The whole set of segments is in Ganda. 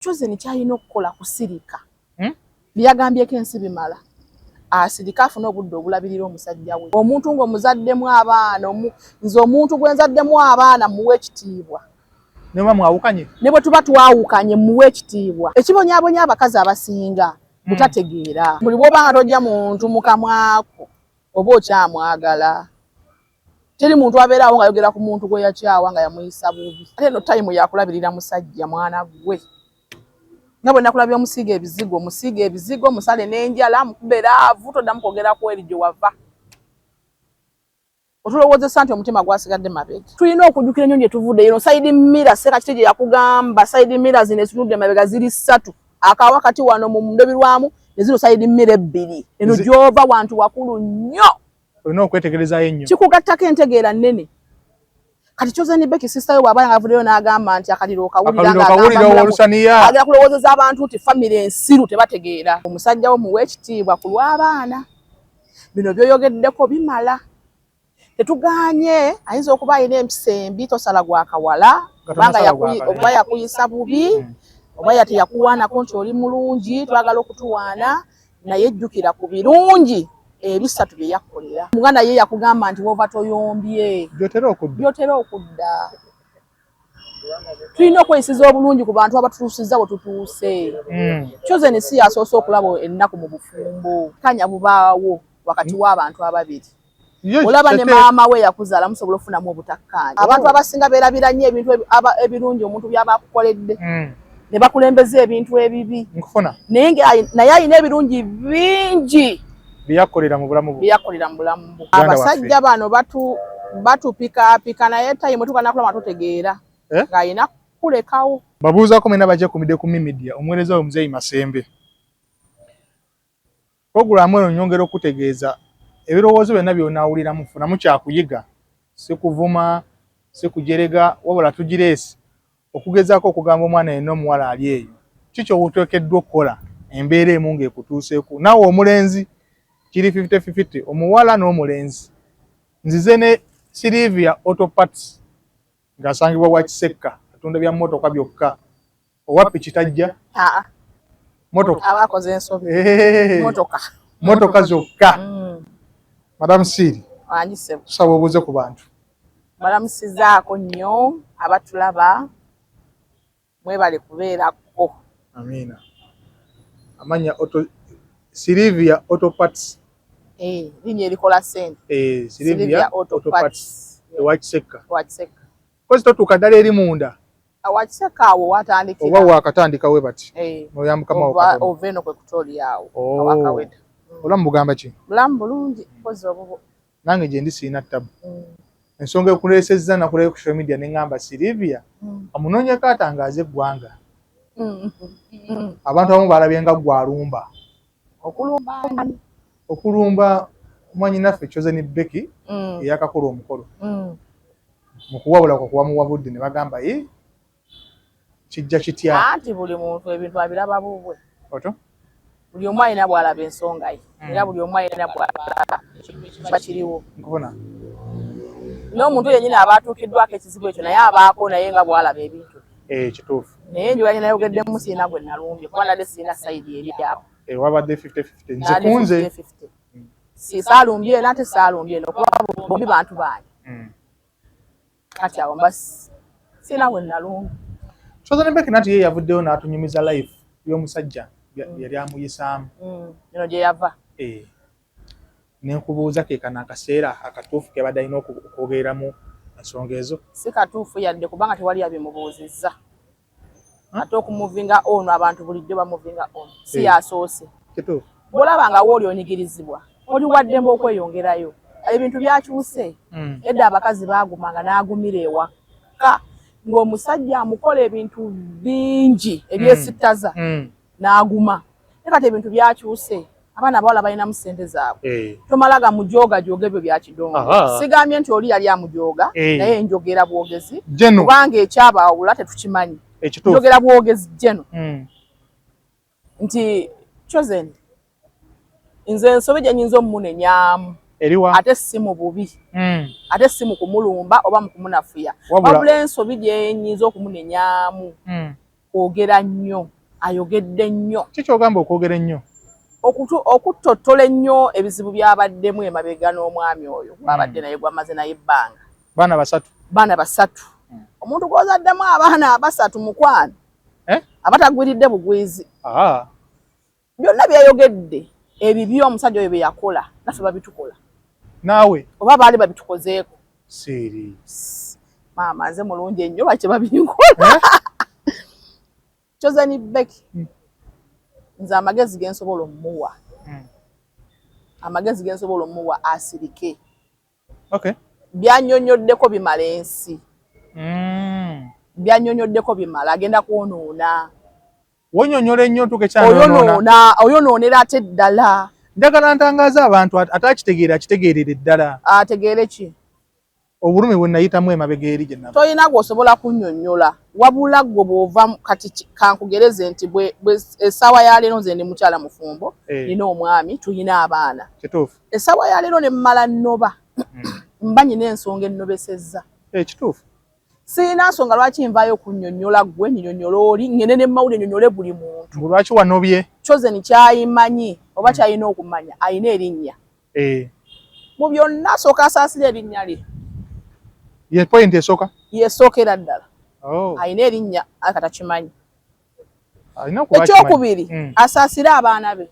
Chosen kyalina okukola kusirika. Byagambyeko ensi bimala. Asirika afuna obudde obulabirira omusajja we. Omuntu ng'omuzaddemu abaana, nze omuntu gwe nzaddemu abaana muwe ekitiibwa. Ne bwe mwawukanye? Ne bwe tuba twawukanye muwe ekitiibwa. Ekibonyaabonya abakazi abasinga butategeera. Buli bw'oba nga tojja muntu mu kamwako oba okyamwagala. Teri muntu abeerawo nga yogera ku muntu gwe yakyawa nga yamuyisa bubi. Ate eno tayimu yakulabirira musajja mwana gwe. Nga bwe nakulabya omusiiga ebizigo, musale n'enjala, mukube laavu, toddamu kwogera ku eri gye wava. Otulowoozesa nti omutima gwasigadde mabega. Tulina okujjukira ennyo gye tuvudde. Eno side mirror Seka Kiti gye yakugamba, side mirror zino ezitunudde mabega ziri 3. Akawa kati wano mu ndobirwamu ne zino side mirror 2. Eno gy'ova wantu wakulu nnyo. Olina okwetegerezaayo ennyo. Kikugattako entegeera nnene. Kati Chosen Becky sister we bw'aba ng'avuddeyo n'agamba nti akaliro okawulira ng'agamba agala kulowoozeza abantu nti family ensiru tebategeera. Omusajja wo muwe ekitiibwa ku lw'abaana. Bino by'oyogeddeko bimala. Tetugaanye ayinza okuba alina empisa embi tosala gwa kawala oba yakuyisa bubi oba yakuwaanako nti oli mulungi twagala okutuwaana naye ejjukira ku birungi ebisatu bye yakkolera. Muganda ye yakugamba nti wova toyombye byotera okudda. Tulina okweyisiza obulungi ku bantu abatutuusizza bwe tutuuse. Chosen si yasoose okulaba ennaku mu bufumbo. Kanya bubaawo wakati w'abantu ababiri. Olaba ne maama we yakuzaala musobola ofunamu obutakkaanya. Abantu abasinga beerabira nnyo ebintu ebirungi omuntu by'aba akukoledde. Ne bakulembeza ebintu ebibi. Naye alina ebirungi bingi byakolera mu bulamu bwe. Abasajja bano batupikaapika naye tayimu tukana kulama tutegeera. Ng'alina kulekawo. Babuuzaako mwena bajja kumidde ku Media omuweereza we Muzeeyi Masembe. Pulogulaamu eno nyongera okutegeeza ebirowoozo byonna by'onaawuliramu funamu kyakuyiga, si kuvuma, si kujerega, wabula tugireesi okugezaako okugamba omwana yenna omuwala ali eyo. Kiki obuteekeddwa okukola embeera emu ng'ekutuuseeko? Naawe omulenzi kiri 50-50, omuwala n'omulenzi. Nzize ne Sylvia Auto Parts ng'asangibwa bwa Kisekka, atunda bya mmotoka byokka. Owa piki tajja? Motoka. Abakoze ensobi. Motoka zokka. Madam Siri. Wanjisebo. Tusaba obuuze ku bantu. Balamusizaako nnyo abatulaba mwebale kubeerako. Amiina. Amanya Sylvia Auto Parts. Linnya erikola ssente. Sylvia Auto Parts. Ewa Kisekka. Kozi totuuka ddala eri munda. Awa Kisekka awo watandikira. Oba waakatandika we bati. Oya mukama wo katono. Ova eno kwe kutoli awo. Awakaweda. Olamu bugamba ki? Bulamu bulungi. Kozi obubo. Nange gye ndi siina ttabu. Ensonga ekuleesezza nakulayo ku social media ne ngamba Sylvia amunoonyeko atangaaze eggwanga. Abantu abamu balabye nga gwalumba. Okulumba mwannyinaffe Chosen Becky eyakakola omukolo. Mu kuwabula kwa kuwamuwabudde ne bagamba kijja kitya. Anti buli muntu ebintu abiraba bubwe. Oto? Buli omu alina bw'alaba ensonga ye. Era buli omu alina bw'alaba bakiriwo. Nkubona. N'omuntu yennyini aba atuukiddwako ekizibu ekyo naye abaako naye nga bw'alaba ebintu. Kituufu. Naye njoga gye nayogeddemu siina gwe nalumbye kuba nadde siina sayidi eri awo. Wabadde 50-50. Nze kunze. Saalumbye era ate saalumbye eno kuba bombi bantu bange. Kati awo mbasi siina gwe nalumbye. Chosen Becky nati ye yavuddeyo n'atunyumiza life y'omusajja yali amuyisaamu. Eno gye yava. Ne nkubuuza ke kana akaseera akatuufu ke badde alina okwogereramu ensonga ezo. Si katuufu yadde kubanga tewali yabimubuuzizza. Ate okumuvinga ono abantu bulijjo bamuvinga ono. Si yasoose. Kituufu. Bw'olaba nga wooli onyigirizibwa, oli waddembe okweyongerayo. Ebintu byakyuse. Edda abakazi baagumanga n'agumira ewaka. Ng'omusajja amukola ebintu bingi ebyesittaza n'aguma. Naye kati ebintu byakyuse. Abaana abawala balinamu ssente zaabwe. Tomalaga mujooga ebyo bya kidongo. Sigambye nti oli yali amujooga naye njogera bwogezi. Kubanga ekyabaawula tetukimanyi. Njogera bwogezi jeno. Nti Chosen nze ensobi gye nnyinza omunenyaamu. Ate si mu bubi. Ate si mu kumulumba oba mu kumunafuya. Wabula ensobi gye nnyinza okumunenyaamu. ogera nnyo ayogedde nnyo kiki ogamba okwogera ennyo okutottola ennyo ebizibu byabaddemu emabega n'omwami oyo babadde naye gwamaze naye ebbanga baana basatu omuntu gwozaddemu abaana abasatu mukwano abatagwiridde bugwizi byonna byayogedde ebibyo omusajja oyo bye yakola naffe babitukola naawe oba baali babitukozeeko siri maama nze mulungi ennyo lwaki babinkola Chosen Becky nze amagezi gensobola omuwa amagezi gensobola omuwa asirike byanyonyoddeko bimala ensi byanyonyoddeko bimala agenda kwonoona wonyonyola ennyo ntuke oyonoonera ate eddala njagala ntangaaza abantu akitegeerera eddala ategeere ki obulumi bwe nayitamu emabega eri gye nava toyina gw'osobola kunnyonnyola wabula gwe bw'ova kati kankugereze nti essaawa ya leero nze ndi mukyala mufumbo nina omwami tuyina abaana kituufu essaawa ya leero ne mmala nnoba mba nyina ensonga ennobesezza kituufu siina nsonga lwaki nvaayo kunnyonnyola ggwe nnyonnyola oli ngende ne mawulire nnyonnyole buli muntu lwaki wanobye Chosen kyayimanyi oba kyalina okumanya ayina erinnya mu byonna asooka asaasira erinnya lye ye point esooka yesookera ddala ayina erinnya akatakimanyi alina kuba ekyokubiri asaasira abaana be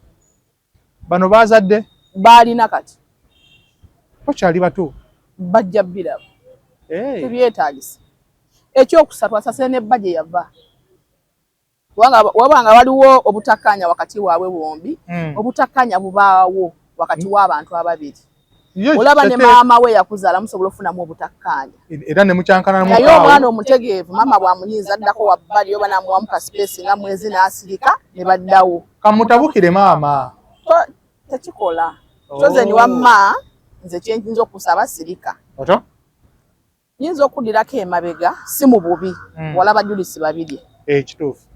bano baazadde baalina kati bakyali bato bajja birabo tebyetaagisa ekyokusatu asaasira ne bba gye yava wabanga waliwo obutakkanya wakati waabwe bombi obutakkanya bubaawo wakati w'abantu ababiri olaba ne maama we yakuzaala musobola ofunamu obutakkanya era ne mukyankana naye omwana omutegeevu maama bw'amunyiiza addako wabbali oba n'amuwamu kasipesi nga mwezi n'asirika ne baddawo kamutabukire maama tekikola Chosen wamma nze kyenyinza okusaba sirika nyinza okuddirako emabega si mu bubi walaba julisi babiri kituufu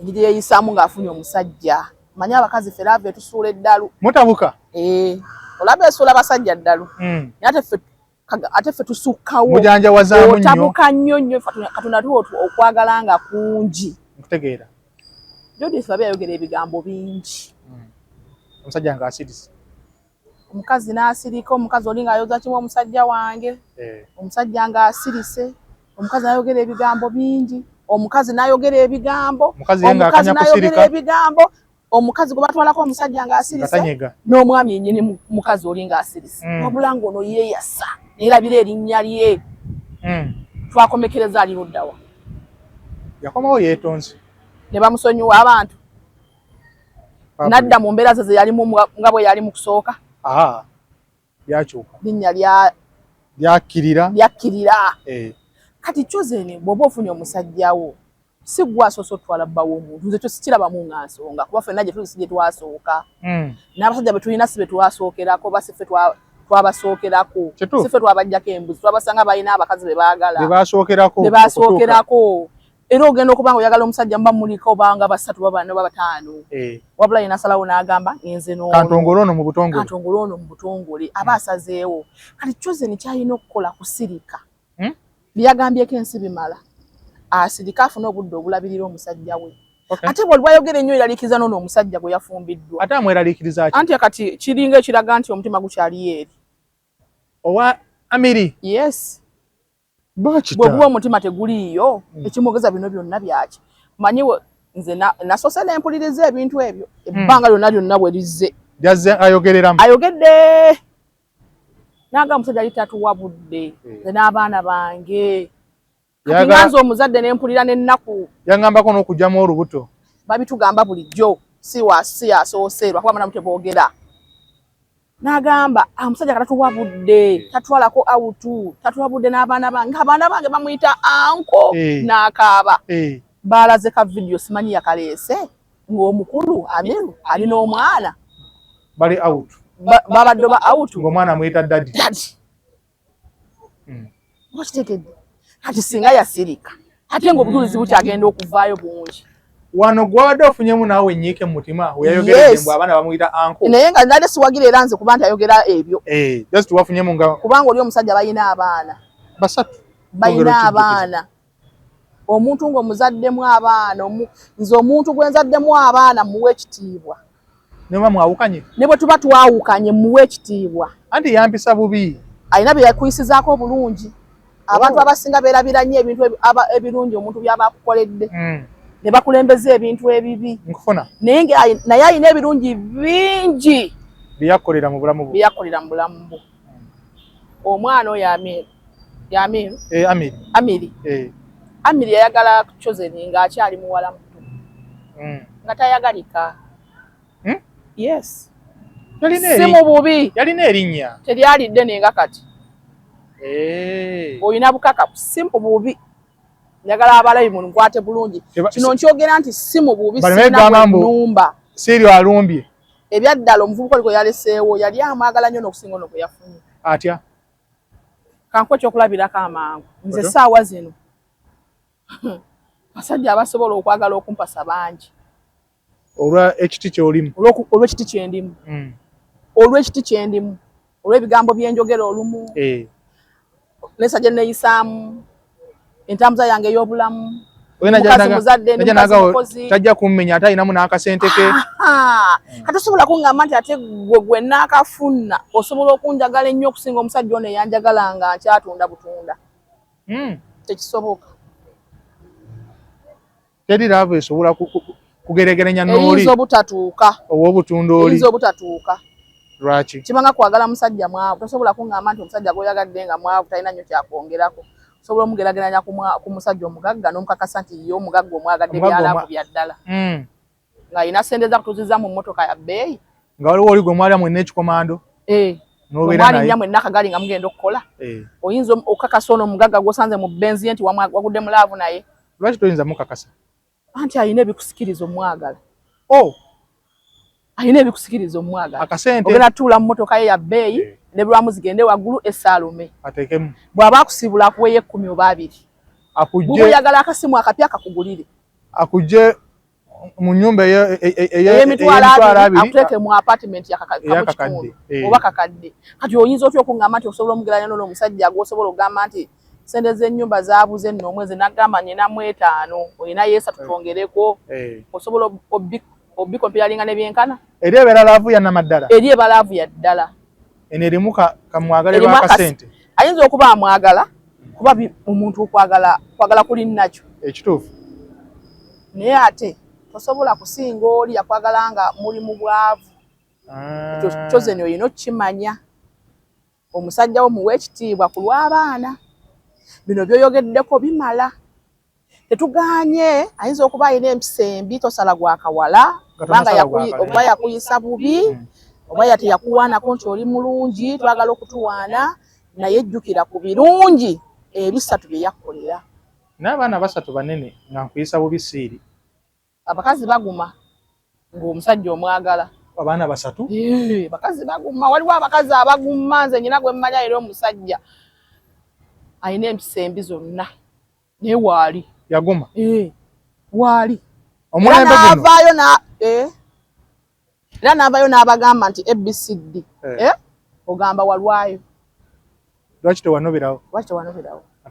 engeri yeyisaamu ng'afunye omusajja manyi abakazi ffe laava tusuula eddalu mutabuka olaba esuula abasajja ddalu ate ffe tusukkawo mujanjawazaamu nnyo otabuka nnyo nnyo katonda tuwa okwagala nga kungi nkutegeera Judith babe yayogera ebigambo bingi omusajja ng'asirise omukazi n'asirika omukazi oli ng'ayoza kimu omusajja wange omusajja ng'asirise omukazi n'ayogera ebigambo bingi omukazi n'ayogera ebigambo omukazi gwe batwalako omusajja ng'asirise n'omwami yennyini mukazi oli ng'asirise wabula ng'ono yeeyasa neerabira erinnya lye twakomekereza ali luddawa yakomawo yeetonze ne bamusonyiwa abantu nadda mu mbeera ze yalimu nga bwe yali mu kusooka lyakyuka linnya lyakkirira kati Chosen bw'oba ofunye omusajjawo si gwe asoose otwala bbawo omuntu nze sikirabamu nga nsonga kuba ffenna gye tuli si gye twasooka n'abasajja be tulina si be twasookerako ba si ffe twabasookerako si ffe twabajjako embuzi twabasanga balina abakazi be baagala be basookerako era ogenda okuba nga oyagala omusajja muba muliko obanga basatu babana oba bataano wabula yena asalawo n'agamba nze kantongole ono mu butongole aba asazeewo kati Chosen kyalina okukola kusirika byagambyeko ensi bimala asirika afune obudde obulabirira omusajja we ate bw'oli bwayogera ennyo eraliikiriza n'ono omusajja gwe yafumbiddwa ate amweraliikiriza ki anti kati kiringa ekiraga nti omutima gukyali eri owa Amiri yes bw'oguba omutima teguliiyo ekimwogeza bino byonna byaki manyi nze nasoose n'empuliriza ebintu ebyo ebbanga lyonna bwe lizze ayogedde naga omusajja ali tatuwa budde nze n'abaana bange kati nganze omuzadde n'empulira n'ennaku yaŋŋambako n'okugyamu olubuto babitugamba bulijjo si yasoose lwakuba banamu teboogera n'agamba omusajja katatuwa budde tatwalako awutu tatuwa budde n'abaana bange abaana bange bamuyita anko n'akaaba baalaze ka vidiyo simanyi yakaleese ng'omukulu Amiru ali n'omwana bali awutu babadde ba awutu ng'omwana amuyita dadi okitegedde kati singa yasirika ate ng'obujulizi bukyagenda okuvaayo bungi wano gwabadde ofunyemu naawe ennyiike mu mutima weyayogeredde mbwe abaana bamuyita anko naye nga nali siwagira era nze kuba nti ayogera ebyo just wafunyemu nga kubanga oli omusajja balina abaana basatu balina abaana omuntu ng'omuzaddemu abaana nze omuntu gwe nzaddemu abaana muwe ekitiibwa ne bwe mwawukanye ne bwe tuba twawukanye muwe ekitiibwa anti yampisa bubi alina bye yakuyisizaako bulungi abantu abasinga beerabira nnyo ebintu ebirungi omuntu byaba akukoledde ne bakulembeza ebintu ebibi nkufuna naye alina ebirungi bingi byeyakolera mu bulamu bwe omwana oyo Amiri yayagala Chosen ng'akyali muwala muto nga tayagalika yes si mu bubi yalina erinnya teryalidde nenga kati olina bukakafu si mu bubi njagala abalabi munkwate bulungi kino nkyogera nti si mu bubi sina nnumba sirio alumbye ebyaddala omuvubuka oliko yaleseewo yali amwagala nnyo n'okusinga ono kwe yafunye atya kanko ekyokulabirako amangu nze saawa zino basajja abasobola okwagala okumpasa bangi olw'ekiti ky'olimu olw'ekiti kyendimu olw'ekiti kyendimu olw'ebigambo byenjogera olumu nesa gye neeyisaamu entambuza yange ey'obulamu omukazi muzadde n'omukozi tajja kummenya ate ayinamu n'akasente ke kati osobola kuŋŋamba nti ate gwe naakafuna osobola okunjagala ennyo okusinga omusajja ono eyanjagala nga nkyatunda butunda tekisoboka teri laavu esobola kugeregeranya n'oli eyinza obutatuuka ow'obutunda oli eyinza obutatuuka lwaki kibanga kwagala musajja mwavu tosobola kuŋŋamba nti omusajja gw'oyagadde nga mwavu talina nnyo kyakwongerako osobola omugerageranya ku musajja omugagga n'omukakasa nti ye omugagga omwagadde byalaavu bya ddala ng'alina sente za kutuuziza mu mmotoka ya bbeeyi nga waliwo oli gwe mwalya mwenna ekikomando mwalinnya mwenna akagali nga mugenda okukola oyinza okukakasa ono omugagga gw'osanze mu benzi ye nti wagudde mulaavu naye lwaki toyinza mukakasa anti alina ebikusikiriza omwagala alina ebikusikiriza omwagala akasente ogenda tuula mu mmotoka ye ya bbeeyi ne bulwamu zigende waggulu essaalume ateekemu bw'aba akusiibula akuweeyo 10 oba 2 akujje oyagala akasimu akapya kakugulire akujje mu nyumba ey'emitwalo 2 akuteeke mu apartment yakakadde oba kakadde kati oyinza otya okuŋŋamba nti osobola omugeranya n'omusajja gw'osobola okugamba nti sente z'ennyumba zaabuze nno omwezi nagamba ninamu 5 olina yeesa tutwongereko osobola obbikompiralinga ne byenkana eri ebeera laavu ya namaddala eri eba laavu ya ddala eno erimu kamwagalirwa akasente ayinza okuba amwagala kuba omuntu kwagala kuli nakyo ekituufu naye ate tosobola kusinga oli yakwagala nga muli mu bwavu ekyo Chosen olina okukimanya omusajja wo muwe ekitiibwa ku lw'abaana bino byoyogeddeko bimala tetuganye ayinza okuba alina empisa embi tosala gwakawala oba yakuyisa bubi oba yakuwaanako nti oli mulungi twagala okutuwaana naye ejjukira ku birungi ebisatu bye yakkolera n'abaana 3 banene nga nkuyisa bubi siiri abakazi baguma ng'omusajja omwagala abaana 3 bakazi baguma waliwo abakazi abaguma nze nyina gwe mmanya era omusajja alina empisa embi zonna naye waali yaguma waali omulembe guno era n'avaayo n'abagamba nti ABCD ogamba walwayo lwaki tewanoberawo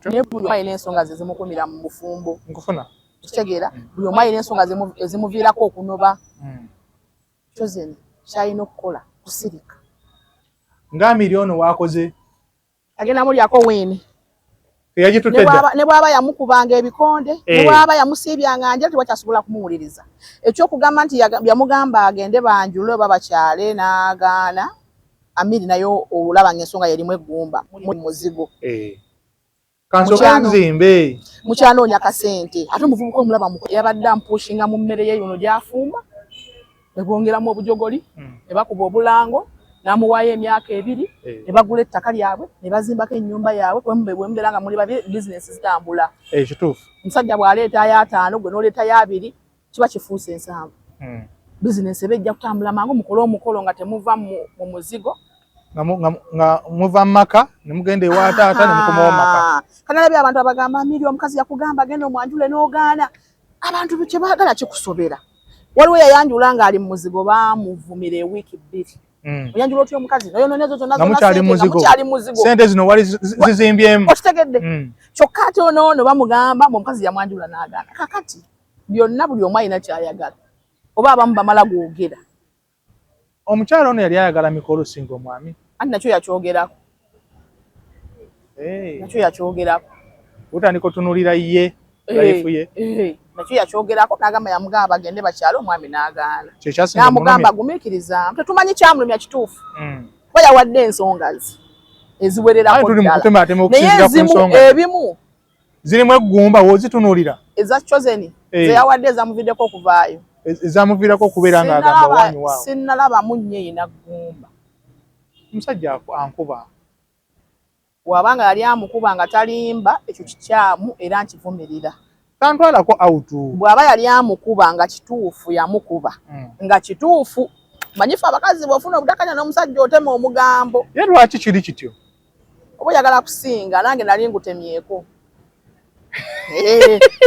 naye buli omu alina ensonga ze zimukumira mu bufumbo nkufuna kitegeera buli omu alina ensonga ezimuviirako okunoba Chosen kyalina okukola kusirika nga miliyoni wakoze agenda mulyako weeni teyagitutedda ne bw'aba yamukubanga ebikonde ne bw'aba yamusiibyanga nje tiwakyasobola kumuwuliriza ekyokugamba nti yamugamba agende banjule oba bakyale n'agaana Amiri nayo olaba ng'ensonga yerimu eggumba mu muzigo kansoka nzimbe mukyanoonya kasente ate omuvubuka omulaba yabadde ampushinga mu mmere ye yono gy'afumba ne bongeramu obujogoli ne bakuba obulango n'amuwaayo emyaka 2 ne bagula ettaka lyabwe ne bazimbako ennyumba yaabwe bwemubeera nga muli bizinesi zitambula ekituufu omusajja bw'aleetayo 5 gwe n'oleetayo 2 kiba kifuuse 7 bizinesi eba ejja kutambula mangu mukole omukolo nga temuva mu muzigo nga muva mu maka ne mugenda ewa taata ne mukomawo maka kanalabye abantu abagamba Amiri omukazi yakugamba agenda omwanjule n'ogaana abantu kye baagala kikusobera waliwo yayanjula ng'ali mu muzigo baamuvumira ewiiki 2 Oyanjula otyo omukazi nayo nonezo zonna mukyali muzigo sente zino wali zizimbyemu okitegedde kyokka ate ono bamugamba omukazi yamwanjula n'agaana kakati byonna buli omu alina kyayagala oba abamu bamala gwogera omukyala ono yali ayagala mikolo singa omwami anti nakyo yakyogerako nakyo yakyogerako utandika otunuulira ye life ye nakyo yakyogerako n'agamba yamugamba bagende bakyale omwami n'agaana kyekyasinga n'amugamba gumiikiriza tetumanyi kyamulumya kituufu kuba yawadde ensonga ze eziwererako ddala naye ebimu zirimu eggumba wozitunuulira eza Chosen ze yawadde ezamuviddeko okuvaayo ezamuviirako okubeera ng'agamba wanyi waawo sinnalabamu nnyo eyina ggumba omusajja ankuba wabanga yali amukuba nga talimba ekyo kikyamu era nkivumirira tantwalako autu bw'aba yali amukuba nga kituufu yamukuba nga kituufu manyifu abakazi bw'ofuna obutakanya n'omusajja otema omugambo ye lwaki kiri kityo oba oyagala kusinga nange nali ngutemyeko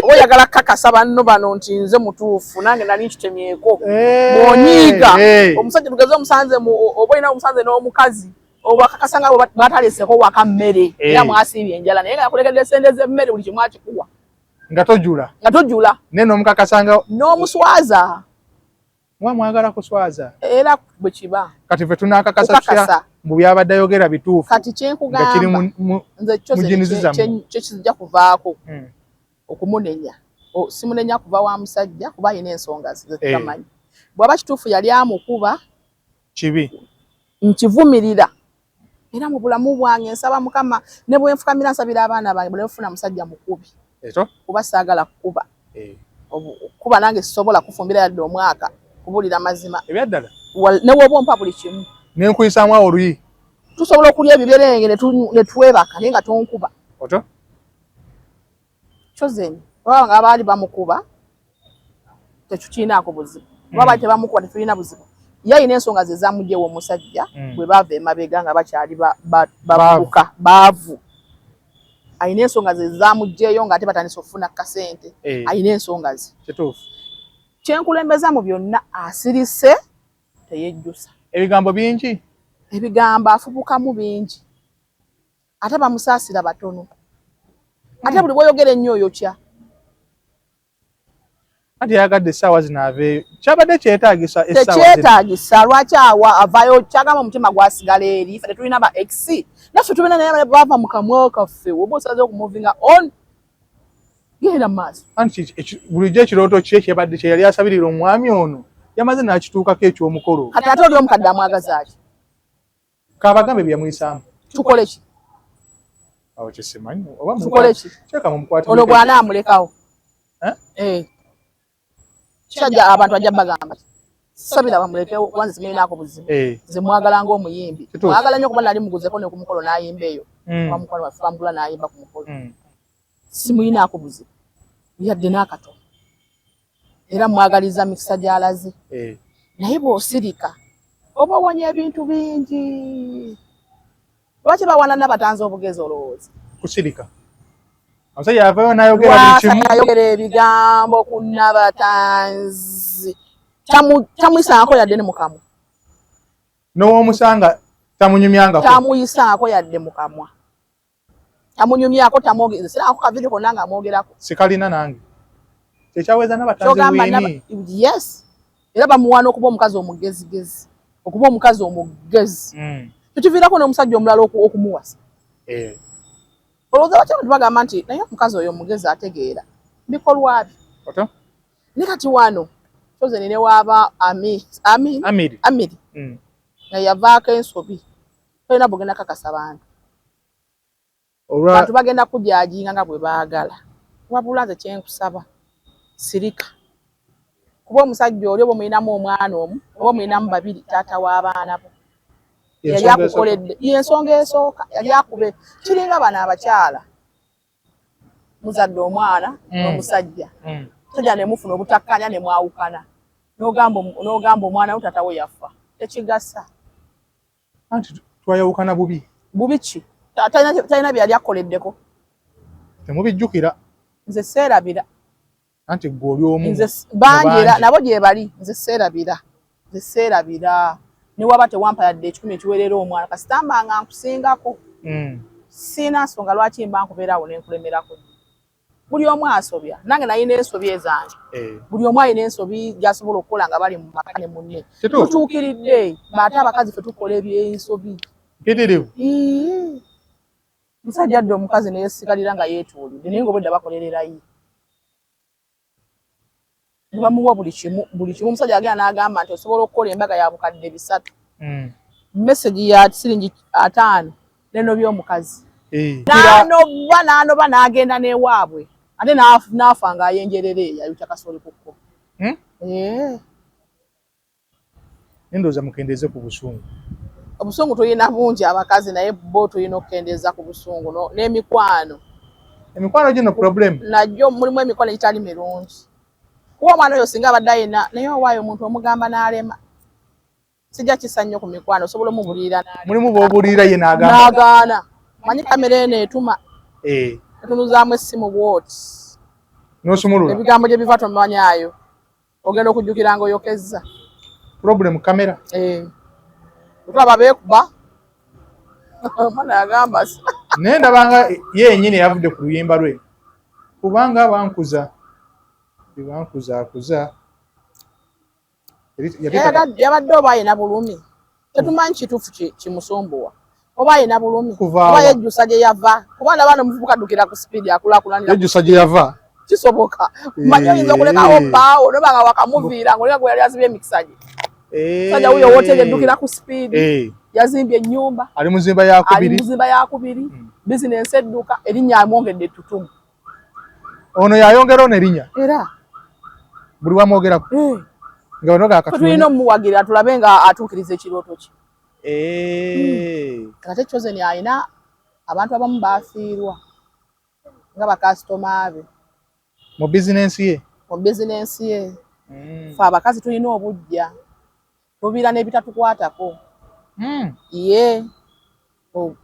oba oyagala kakasa banno bano nti nze mutuufu nange nali nkitemyeko bw'onyiiga omusajja tugeze omusanze oba olina omusanze n'omukazi obwakakasa nga bwataleseko waka mmere era mwasiibye enjala naye nga yakulekedde sente z'emmere buli kimu akikuwa nga tojula naye n'omukakasanga n'omuswaza mwagala kuswaza era bwe kiba kati ffe tunaakakasa mbu byabadde ayogera bituufu kati kyenkugamba nze kyekizija kuvaako okumunenya simunenya kuva wa musajja kuba alina ensonga ze tutamanyi bw'aba kituufu yali amukuba kibi nkivumirira era mu bulamu bwange nsaba Mukama ne bwe nfukamira nsabira abaana bange bwe nfuna musajja mukubi kuba saagala kukuba kuba nange sisobola kufumbira yadde omwaka kubulira mazima ebyaddala ne woba ompa buli kimu nenkuyisaamu awo oluyi tusobola okulya ebiberenge ne twebaka naye nga tonkuba Chosen oba nga abaali bamukuba tetukiinaako buzibu oba baali tebamukuba tetulina buzibu ye alina ensonga ze zamugyewo omusajja bwe baava emabega nga bakyali babuuka baavu alina ensonga ze zamugyeyo nga ate batandise okufuna kasente alina ensonga ze kituufu kyenkulembeza mu byonna asirise teyejjusa ebigambo afubukamu bingi ate bamusaasira batono ate buli bw'oyogera ennyo oyokya anti yagadde essaawa zino aveeyo kyabadde kyetaagisa tekyetaagisa lwaki awa avaayo kyagamba omutima gwasigala eri ffe tetulina ba ex naffe tubina naye baava mu kamwa kaffe woba osaze okumuvinga on genda mu maaso anti bulijjo ekirooto kye kyebadde kye yali asabirira omwami ono yamaze n'akituukako eky'omukolo kati ate oli omukadde amwagaza ki kaabagambe byamuyisaamu tukole ki awo kyesimanyi oba tukole ki kyeka mumukwate ono bw'anaamulekawo kyajja abantu ajja bagamba sabira bamulekewo kuba nze simayinaako buzibu nze mwagala ng'omuyimbi mwagala nnyo kuba nali muguzeko ne ku mukolo n'ayimba eyo oba mukwano waffe bamugula n'ayimba ku mukolo simuyinaako buzibu yadde n'akatono era mwagaliza mikisa gy'alaze naye bw'osirika oba owonya ebintu bingi lwaki bawana n'abatanze obugezi olowooza kusirika omusajja yavayo n'ayogera buli kimu ayogera ebigambo ku nabatanzi tamuyisangako yadde ne mukamwa n'ow'omusanga tamunyumyangako tamuyisangako yadde mukamwa tamunyumyako tamwogeza sirako kavidiyo konna nga amwogerako sikalina nange kyekyaweza n'abatanzi bwini yes era bamuwaana okuba omukazi omugezigezi okuba omukazi omugezi tukiviirako n'omusajja omulala okumuwasa olowooza lwaki abantu bagamba nti naye omukazi oyo omugezi ategeera bikolwa bye ne kati wano Chosen ne waaba Amiri nga yavaako ensobi tolina bugenda kakasa bantu bantu bagenda kujajinga nga bwe baagala wabula nze kyenkusaba sirika kuba omusajja oli oba mulinamu omwana omu oba mulinamu babiri taata w'abaana bo yali akukoledde yensonga esooka yali akube kiringa bano abakyala muzadde omwana n'omusajja musajja ne mufuna obutakkanya ne mwawukana n'ogamba omwana we taata we yafa tekigasa anti twayawukana bubi ki talina byali akoleddeko temubijjukira nze seerabira anti gwe oli omu bangi era nabo gye bali nze seerabira ne waba tewampa yadde 10 ekiwerera omwana kasitamba nga nkusingako sina nsonga lwaki mba nkubeerawo ne nkulemerako buli omu asobya nange nayina ensobi ezange buli omu ayina ensobi gy'asobola okukola nga bali mu maka ne munne tutuukiridde baate abakazi ffe tukola eby'ensobi musajja adde omukazi ne yeesigalira nga yeetuulidde naye ng'obwedda bakolererayo ne bamuwa buli kimu omusajja agenda n'agamba nti osobola okukola embaga ya bukadde 3 mesegi ya siringi 5 neno by'omukazi n'anoba n'agenda n'ewaabwe ate n'afa ng'ayenjerera yayuta kasooli kukko ndowooza mukendeeze ku busungu obusungu tulina bungi abakazi naye bo tulina okukendeeza ku busungu n'emikwano gino problem najjo mulimu emikwano egitali mirungi kuba omwana oyo singa abadde ayina naye owaayo omuntu omugamba n'alema sijja kisa nnyo ku mikwano osobola omubulirira mulimu b'obulirira ye n'agaana manyi kamera eno etuma etunuzaamu essimu bwoti n'osumulula ebigambo gye biva tomanyaayo ogenda okujjukira nga oyokezza problem kamera otulaba beekuba omwana yagamba naye ndabanga yennyini yavudde ku luyimba lwe kubanga bankuza yabadde oba ayina bulumi tetumanyi kituufu kimusumbuwa oba ayina bulumi oba yejjusa gye yava kuba ndaba nomuvubuka ku sipiidi akulakulanira yejjusa gye yava kisoboka manyi oyinza okulekawo bbaawo noba nga wakamuviira ngaoleka gwe yali azibye emikisa gye sajja wuyo wooteri eddukira ku sipiidi yazimbye ennyumba ali muzimba yakubiri bizinensi edduka erinnya amwongedde ettutumu ono yayongerawo nerinnya era buli wamwogerako nga bano tulina omuwagira tulabe nga atuukiriza ekirooto kye ate Chosen ayina abantu abamu baafiirwa nga bakasitoma be mu bizinensi ye fe abakazi tulina obujja tubiira n'ebitatukwatako ye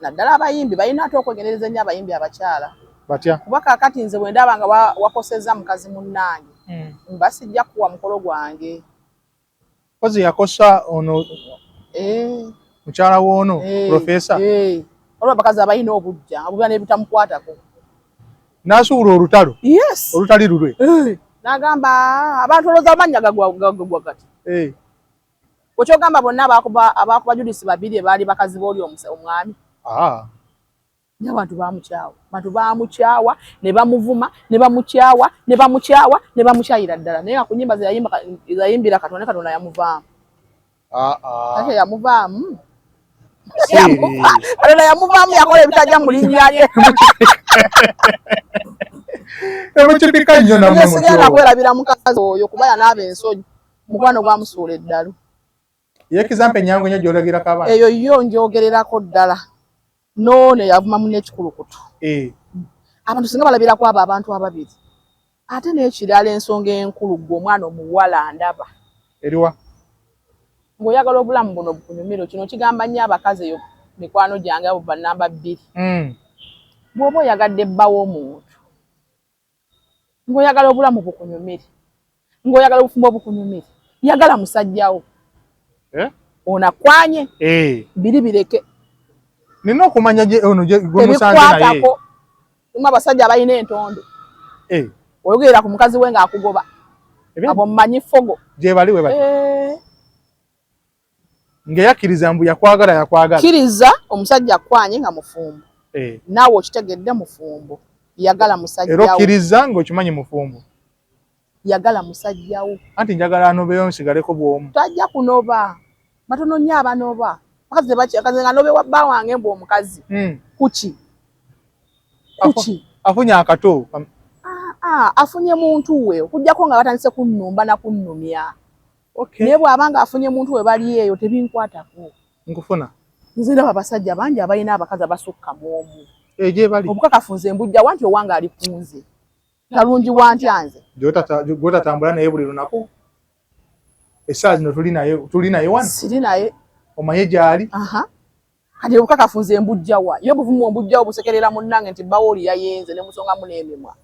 naddala abayimbi balina ate okwegendereza ennyo abayimbi abakyala batya kuba kaakati nze bwe ndaba nga wakosezza mukazi munnange mbasijja kuwa mukolo gwange kozi yakosa ono mukyala woono profesa olwo abakazi abalina obujja obuba n'ebitamukwatako n'asuula olutalo olutali lulwe n'agamba abantu olowooza amannya gagwa gati wekyogamba bonna abakuba Judisi babiri ebaali bakazi booli omwami naye abantu bamukyawa ne bamuvuma ne bamukyawa ne bamukyayira ddala naye nga ku nnyimba zeyayimbira Katonda yamuvaamu ate yamuvaamu Katonda yamuvaamu yakola ebitajja mu linnya lye sigenda kwerabira mukazi oyo kuba yanaaba ensonyi mukwano gwamusuula eddalu yekizampa ennyango nnyo gy'olagirako abaana eyo yo njogererako ddala noone yavuma mu n'ekikulukutu abantu singa balabirako abo abantu ababiri ate n'ekirala ensonga enkulu gwe omwana omuwala ndaba eriwa ng'oyagala obulamu buno bukunyumiro kino kigamba nnyo abakazi eyo mikwano gyange abo bannamba 2 bw'oba oyagadde bbawo omuntu ng'oyagala obulamu bukunyumire ng'oyagala obufumbo bukunyumire yagala musajjawo onakwanye biri bireke nina okumanya ono gwe musanze naye abasajja abalina entondo oyogerera ku mukazi we ng'akugoba abo mmanyi fogo gye bali we bali ng'eyakkiriza mbu yakwagala kkiriza omusajja akwanye nga mufumbo naawe okitegedde mufumbo yagala musajjawo era okkiriza ng'okimanyi mufumbo yagala musajjawo anti njagala anobeyo nsigaleko bw'omu tajja kunoba batono nnyo abanoba akazi nga nobe wa bba wange mbu omukazi kuki afunye akato afunye muntu we okujjako nga batandise kunnumba nakunnumya naye bw'abanga afunye muntu we bali eyo tebinkwatako nkufuna nze ndaba abasajja bangi abalina abakazi abasukka mu omu gye bali obukakafu nze mbujja wanti owange ali kunze talungi wantya nze gwotatambula naye buli lunaku essaawa zino tuli naye wano siri naye omanye gy'ali kati obukakafu nze mbujjawa ye obuvumu ombujjawo busekerera munnange nti bbawo oli yayenze ne musongamu n'emimwa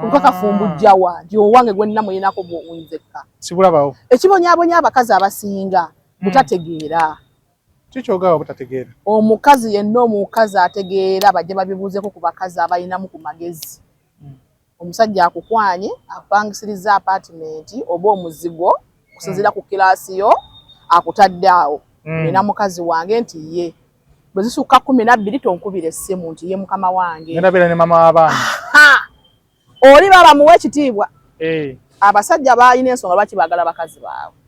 obukakafu mbujjawa nti owange gwe nnina muyinako bw'onzekka sibulabawo ekibonyaabonya abakazi abasinga butategeera. Kikyogaba butategeera. Omukazi yenna omukazi ategeera bajja babibuuzeko ku bakazi abalinamu ku magezi. Omusajja akukwanye akupangisiriza apartment oba omuzigo kusinziira ku kiraasi yo akutadde awo. Nina mukazi wange nti ye bwe zisukka 12 tonkubira essimu nti ye mukama wange. Ndabira ne mama w'abaana. Oli baba muwe ekitiibwa. Abasajja balina ensonga lwaki baagala bakazi baabwe.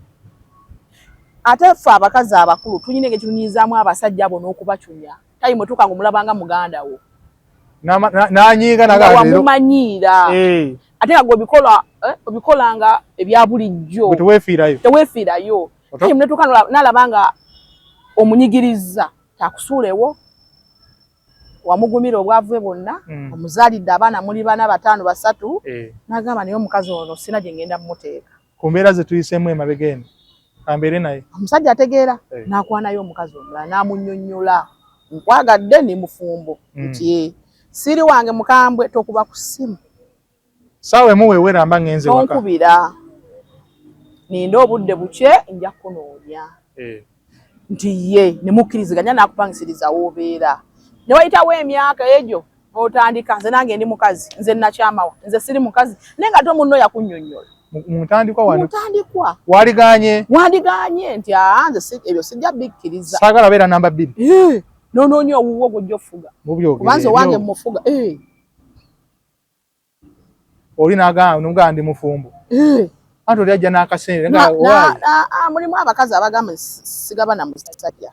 Ate ffe abakazi abakulu tunyine nge tunyizaamu abasajja abo n'okubacunya. Tayi mwe tuka ng'omulabanga muganda wo. N'anyiiga naga leero. Wamumanyiira. Ate nga obikolanga ebya bulijjo. Teweefiirayo. Teweefiirayo. Tayi mwe tuka n'alabanga omunyigiriza takusuulewo. Wamugumira obwavu bwe bwonna. Omuzaalidde abaana muli 4 5 3. N'agamba naye omukazi ono sina gye ngenda mmuteeka. Ku mbeera ze tuyiseemu emabega eno. Kambeere naye. Omusajja ategeera n'akwanayo omukazi omulala n'amunnyonnyola. Nkwagadde ne mufumbo nti siri wange mukambwe tokuba ku ssimu. Saawa emu weewera mba ngenze waka. Tonkubira. Ninda obudde buke nja kunoonya. Nti ye ne mukkiriziganya n'akupangisiriza w'obeera. Ne wayitawo emyaka egyo otandika nze nange ndi mukazi nze nakyamawa nze siri mukazi naye nga tomunno yakunnyonnyola. Mutandikwa wano. Mutandikwa. Waliganye nti nze ebyo sijja bikkiriza. Saagala beera namba 2. Noonoonya owuwo gujja ofuga. Kubanza owange mufuga. Oli n'agamba ndi mufumbo. Anti oli ajja n'akaseera mulimu abakazi abagamba sigaba na musajja.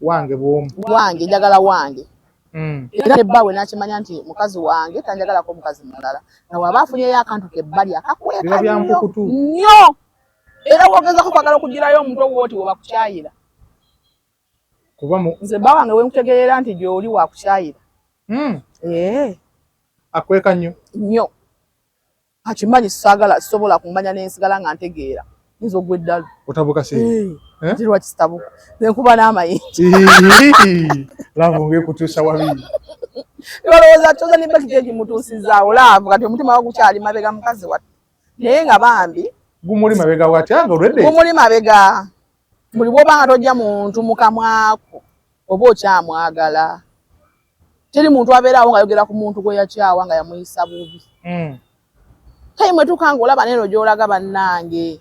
Wange bw'omu. Wange njagala wange. Era nebbawe n'akimanya nti mukazi wange tanjagalako mukazi mulala. Na waba afunyeyo akantu kebbali akakweka nnyo. Era wogezako kwagala okugirayo omuntu owoti we bakukyayira. Nze bba wange we nkutegeerera nti gy'oli wakukyayira. Akweka nnyo. Nnyo. Akimanyi sobola kumanya n'ensigala nga ntegeera. Nzo gwe ddalu. Otabuka se. Nti lwaki sitabuka. Nze nkuba n'amayinja. Laavu ng'ekutuusa wabiri. Olowooza kyoza ne bakiti ekimutuusizaawo laavu kati omutima gukyali mabega mukazi wattu. Naye nga bambi. Gumuli mabega wati anga olwedde. Gumuli mabega. Buli bw'obanga tojja muntu mu kamwako oba okyamwagala. Teri muntu abeerawo ng'ayogera ku muntu gwe yakyawa nga yamuyisa bubi. Tayi mwe tukanga olaba neeno gy'olaga bannange.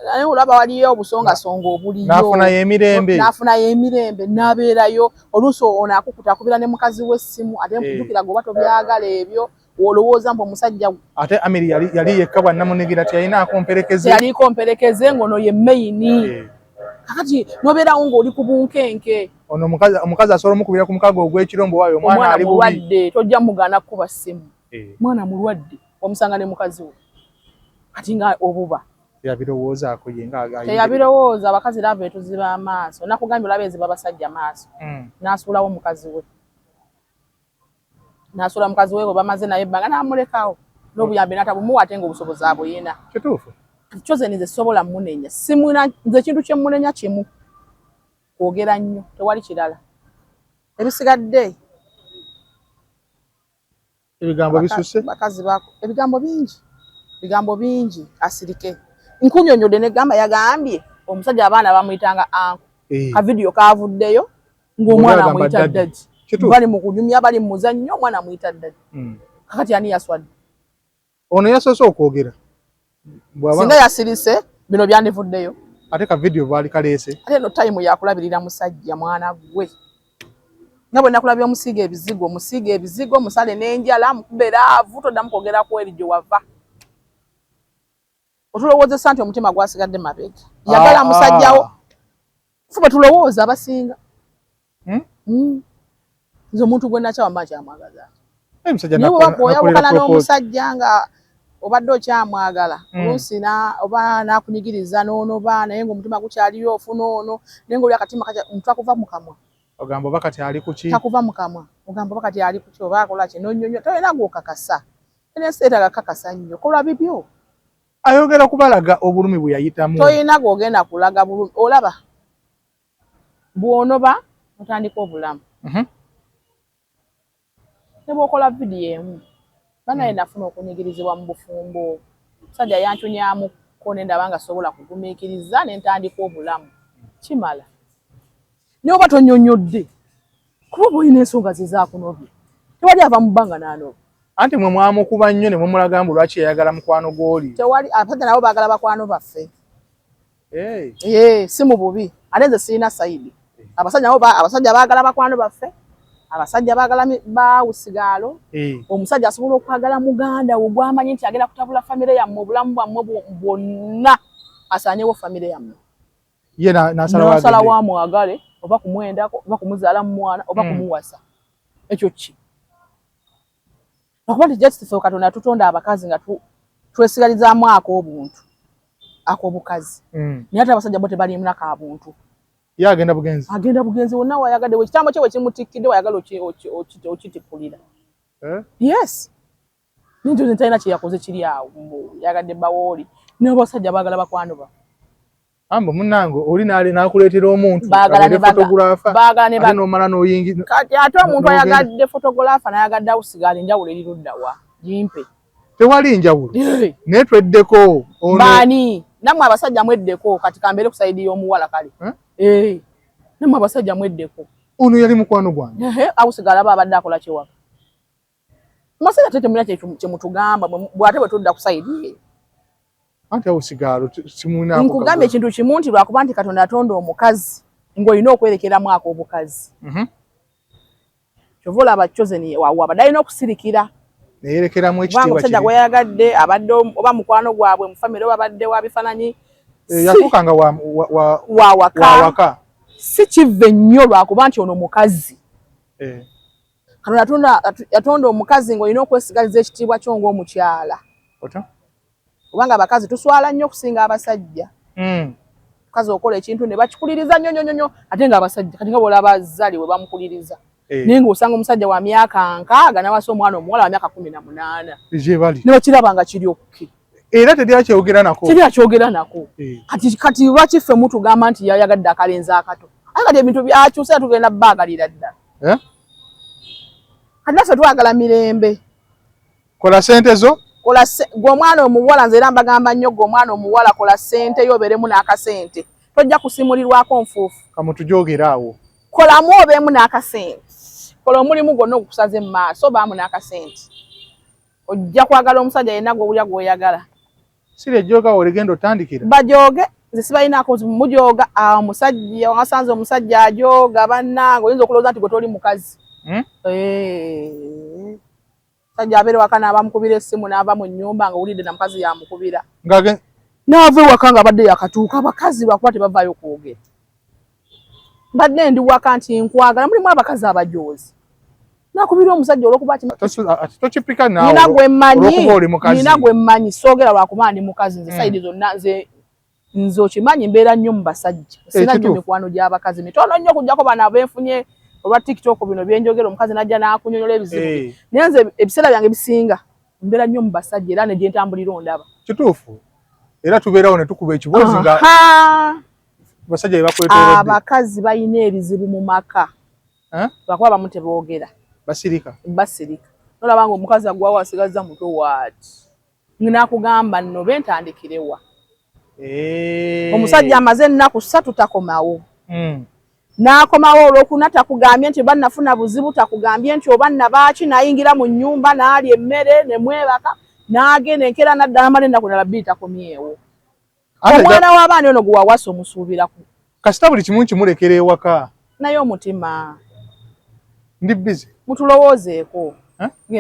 Naye olaba waliyo obusongasonga obuliyo. N'afunayo emirembe n'abeerayo. Oluusi ono akukuta akubira ne mukazi w'essimu ate mpujukira goba tobyagala ebyo. Olowooza mbu omusajja ate Amiri yali yekka bwannamunegira teyalinaako mperekeze. Teyaliko mperekeze ng'ono ye meyini. Kakati n'obeerawo ng'oli ku bunkenke. Ono omukazi asobola omukubira ku mukago ogw'ekirombo waayo omwana ali bubi. Mulwadde tojja mugaana kukuba ssimu. Mwana mulwadde omusanga ne mukazi we. Kati nga obuba. Teyabirowoozaako ye nga teyabirowooza abakazi lava etuziba amaaso. Nakugambye olaba eziba basajja maaso. N'asuulawo mukazi we. N'asuula mukazi we bwe bamaze naye ebbanga n'amulekawo. N'obuyambi n'atabumuwa ate ng'obusobozi abuyina. Kituufu. Kyoze nze sobola munenya. Simuna nze kintu kye munenya kimu. Kwogera nnyo tewali kirala. Ebisigadde. Ebigambo bisusse. Bakazi bako. Ebigambo bingi asirike. Nkunnyonnyodde ne gamba yagambye omusajja abaana bamuyitanga anko. Ka video kaavuddeyo ng'omwana amuyita daddy. Bali mu kunyumya bali mu muzannyo omwana amuyita daddy. Kakati ani yaswadde. Ono yasoose okwogera. Singa yasirise bino byandivuddeyo. Ate ka video baali kaleese. Ate no time yakulabirira musajja mwana gwe. Nga bwe nakulabya omusiiga ebizigo musale n'enjala mukuberaavu toddamu kwogera ku eri gye wava. Otulowoozesa nti omutima gwasigadde mabega. Yagala musajjawo. Fuba tulowooza abasinga. Nze omuntu gwe nakyawa mba kyamwagaza. Oyawukana n'omusajja nga obadde okyamwagala. Oluusi oba n'akunyigiriza n'onoba naye ng'omutima gukyaliyo ofuna ono naye ng'oli akatima omuntu akuva mu kamwa. Ogamba oba kati ali ku ki? Takuva mu kamwa. Ogamba oba kati ali ku ki oba akola ki n'onnyonnyo tolina gw'okakasa. Ensi etagakakasa nnyo kola bibyo. Ayogera kubalaga obulumi bwe yayitamu. Toyina gw'ogenda kulaga bulumi. Olaba bw'onoba otandika obulamu. Ne bw'okola vidiyo emu banaye nafuna okunyigirizibwa mu bufumbo. Musajja yancunyaamu ngeddeko nendabanga sobola kugumiikiriza nentandika obulamu kimala naye oba tonyonyodde kuba boyina ensonga zezaakunobye tewali ava mu bbanga n'anoba anti mwe mwamukuba nnyo ne mumulaga mbu lwaki yayagala mukwano gw'oli tewali abasajja nabo baagala bakwano baffe si mu bubi ate nze sirina sayidi abasajja baagala bakwano baffe abasajja baagala bawusigaalo omusajja asobola okwagala muganda we gwamanyi nti agenda kutabula famire yammwe obulamu bwammwe bwonna asaanyewo famire yammwe ye nasala wamwagale oba kumwendako oba kumuzaala mu mwana oba kumuwasa ekyo ki okuba nti jesife Katonda tutonda abakazi nga twesigalizaamu ak'obuntu ak'obukazi naye ate abasajja bo tebalimu nakabuntu ye agenda bugenzi wonna wayagadde ekitambo kye wekimutikkidde wayagala okitikulira yes ninjo nze ntalina kye yakoze kiri awo yagadde bawooli n'abasajja baagala bakwano ba ambo munnange oli nakuleetera omuntu ate nomala n'oyingira kati ate omuntu ayagadde photographer nayagadde awusigaala enjawulo erirudda wa jimpe tewali njawulo naye tweddeko baani nammwe abasajja mweddeko kati kambeere ku sayidi y'omuwala kale nammwe abasajja mweddeko ono yali mukwano gwange awusigaala aba abadde akola kiwaka masajja tetemulina kyemutugamba bw'ate bwe tudda ku sayidi anti awusigaalo simuina nkugambye ekintu kimu nti lwakuba nti Katonda atonda omukazi ng'olina okwerekeramu ak'obukazi kyova olaba Chosen wabadde alina okusirikira neyerekeramu ekitiibwa omusajja gweyagadde abadde oba mukwano gwabwe mu famire babadde wa bifaananyi yafuukanga wawaka si kive nnyo lwakuba nti ono mukazi Katonda yatonda omukazi ng'olina okwesigaliza ekitiibwa kyo ng'omukyala kubanga abakazi tuswala nnyo okusinga abasajja mukazi okola ekintu ne bakikuliriza nnyo ate nga abasajja kati nga bw'olaba Zali bwe bamukuliriza naye ng'osanga omusajja wa myaka 6 n'awasa omwana omuwala wa myaka 18 ne bakiraba nga kiri okuki era teryakyogera nako kati lwaki ffe mutugamba nti yayagadde akalenzi akato aye kati ebintu byakyusa era tugenda bbaagalira dda kati naffe twagala mirembe kola sente zo gwe omwana omuwala nze era mbagamba nnyo gwe omwana omuwala kola ssente yo obeeremu n'akasente tojja kusimulirwako nfuufu kamutujogera awo kolamu obeemu n'akasente kola omulimu gwonna ogukusaze mu maaso obaamu n'akasente ojja kwagala omusajja yenna gw'owulya gw'oyagala siri ejjooga oligenda otandikira bajooge nze sibalinaako mujooga omusajja wasanze omusajja ajooga bannange oyinza okulowooza nti gwe toli mukazi sajja abeere waka n'abamukubira essimu n'ava mu nnyumba nga owulidde na mukazi yamukubira n'ava ewaka nga abadde yakatuuka abakazi lwakuba tebavaayo kwogera mbadde ndi waka nti nkwagala mulimu abakazi abajoozi nakubira omusajja olwokuba nina gwe mmanyi soogera lwakuba ndi mukazi nze sayidi zonna nze okimanyi mbeera nnyo mu basajja sina nnyo mikwano gy'abakazi mitono nnyo okuggyako bano abenfunye olwa TikTok bino byenjogera omukazi najja n'akunyonyola ebizibu naye nze ebiseera byange bisinga mbeera nnyo mu basajja era ne gye ntambulira ondaba kituufu era tubeerawo ne tukuba ekibuuzi nga basajja bebakwetolodde abakazi balina ebizibu mu maka lwakuba bamu teboogera basirika nolaba nga omukazi agwawo asigaza mutwe waati nakugamba nno bentandikirewa omusajja amaze ennaku 3 takomawo n'akomawo olwokuna takugambye nti oba nafuna buzibu takugambye nti oba nabaaki nayingira mu nnyumba n'alya emmere ne mwebaka n'agenda enkeera n'addala mala ennaku endala 2 takomyewo omwana w'abaana ono gwe wawasa omusuubiraku kasita buli kimu kimulekera ewaka naye omutima ndi bizi mutulowoozeeko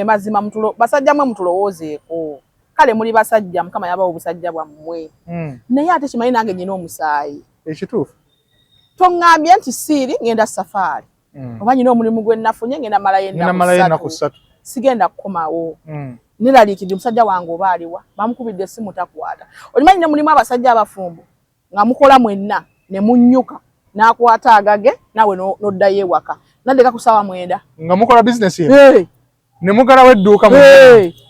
mazima basajja mwe mutulowoozeeko kale muli basajja Mukama yabawa obusajja bwammwe naye ate kimanyi nange nyina omusaayi ekituufu toŋŋambye nti siiri ngenda safaari oba nyina omulimu gwe nafunye ngenda malayo ennaku 3 sigenda kukomawo neraliikidde musajja wange oba aliwa bamukubidde essimu takwata olimanyi ne mulimu abasajja abafumbo nga mukola mwenna ne munnyuka n'akwata agage naawe n'oddayo ewaka naddeka ku ssaawa 9 nga mukola bizinesi ne mugalawo edduuka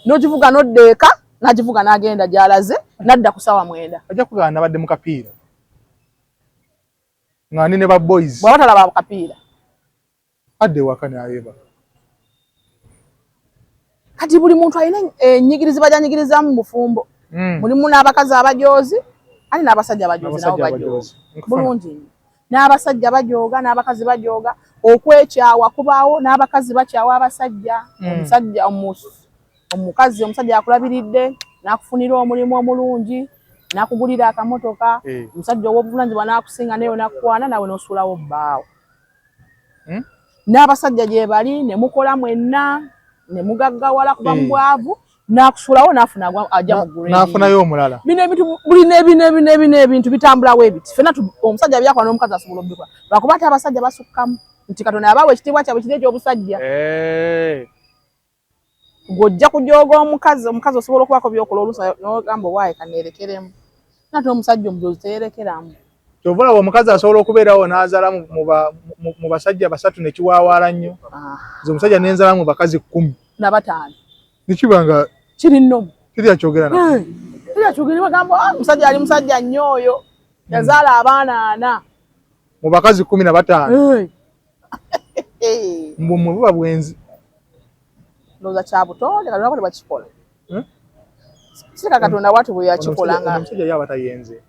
n'okivuga n'oddeeka n'agivuga n'agenda gy'alaze nadda ku ssaawa 9 ajja kugana nabadde mu kapiira nga ndi ne ba boys bw'aba talaba kapiira adde ewaka n'ayebaka kati buli muntu alina ennyigiriza bajanyigirizamu mu bufumbo mulimu n'abakazi abajoozi ate n'abasajja abajoozi nabo bajoozi bulungi n'abasajja bajooga n'abakazi bajooga okwekyawa kubaawo n'abakazi bakyawa abasajja omusajja omukazi omusajja akulabiridde n'akufunira omulimu omulungi n'akugulira akamotoka omusajja ow'obuvunaanyizibwa n'akusinga neyo n'akukwana nawe n'osuulawo bbaawo n'abasajja gye bali ne mukola mwenna ne mugaggawala kuba mu bwavu n'akusuulawo n'afuna ajja mu gulweri n'afunayo omulala bino ebintu bulina ebintu bitambulawo ebiti ffenna omusajja byakola n'omukazi asobola obbikola lwakuba ate abasajja basukkamu nti Katonda yabawa ekitiibwa kyabwe kiri eky'obusajja ng'ojja kujooga omukazi osobola okubaako byokola oluusi n'ogamba owaaye kaneerekeremu nate omusajja omujoozi teyerekeramu kyova olaba omukazi asobola okubeerawo n'azaala mu basajja 3 ne kiwaawaala nnyo nze omusajja n'enzaala mu bakazi 10 na 5 nekiba nga kiri nnomu kiryakyogera bagamba omusajja ali musajja nnyo oyo yazaala abaana 4 mu bakazi 15 mbwe buba bwenzi ndowooza kya butonde Katonda bwe bakikola sika Katonda watu bwe yakikolanga omusajja yaba tayenze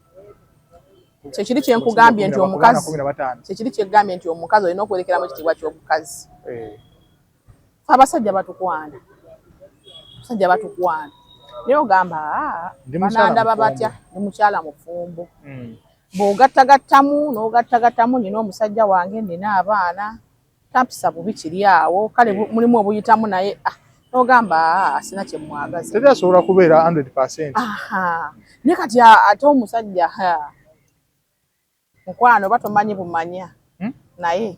kyekiri kyenkugambye nti omukazi kyekiri kyegambye nti omukazi olina okwerekeramu ekitiibwa ky'obukazi abasajja batukwana naye ogamba banandaba batya ndi mukyala mufumbo bw'ogattagattamu n'ogattagattamu nina omusajja wange nina abaana tampisa bubi kiri awo kale mulimu obuyitamu naye n'ogamba sina kye mwagaza teri asobola kubeera 100%. Naye kati ate omusajja mukwano oba tomanyi bumanya naye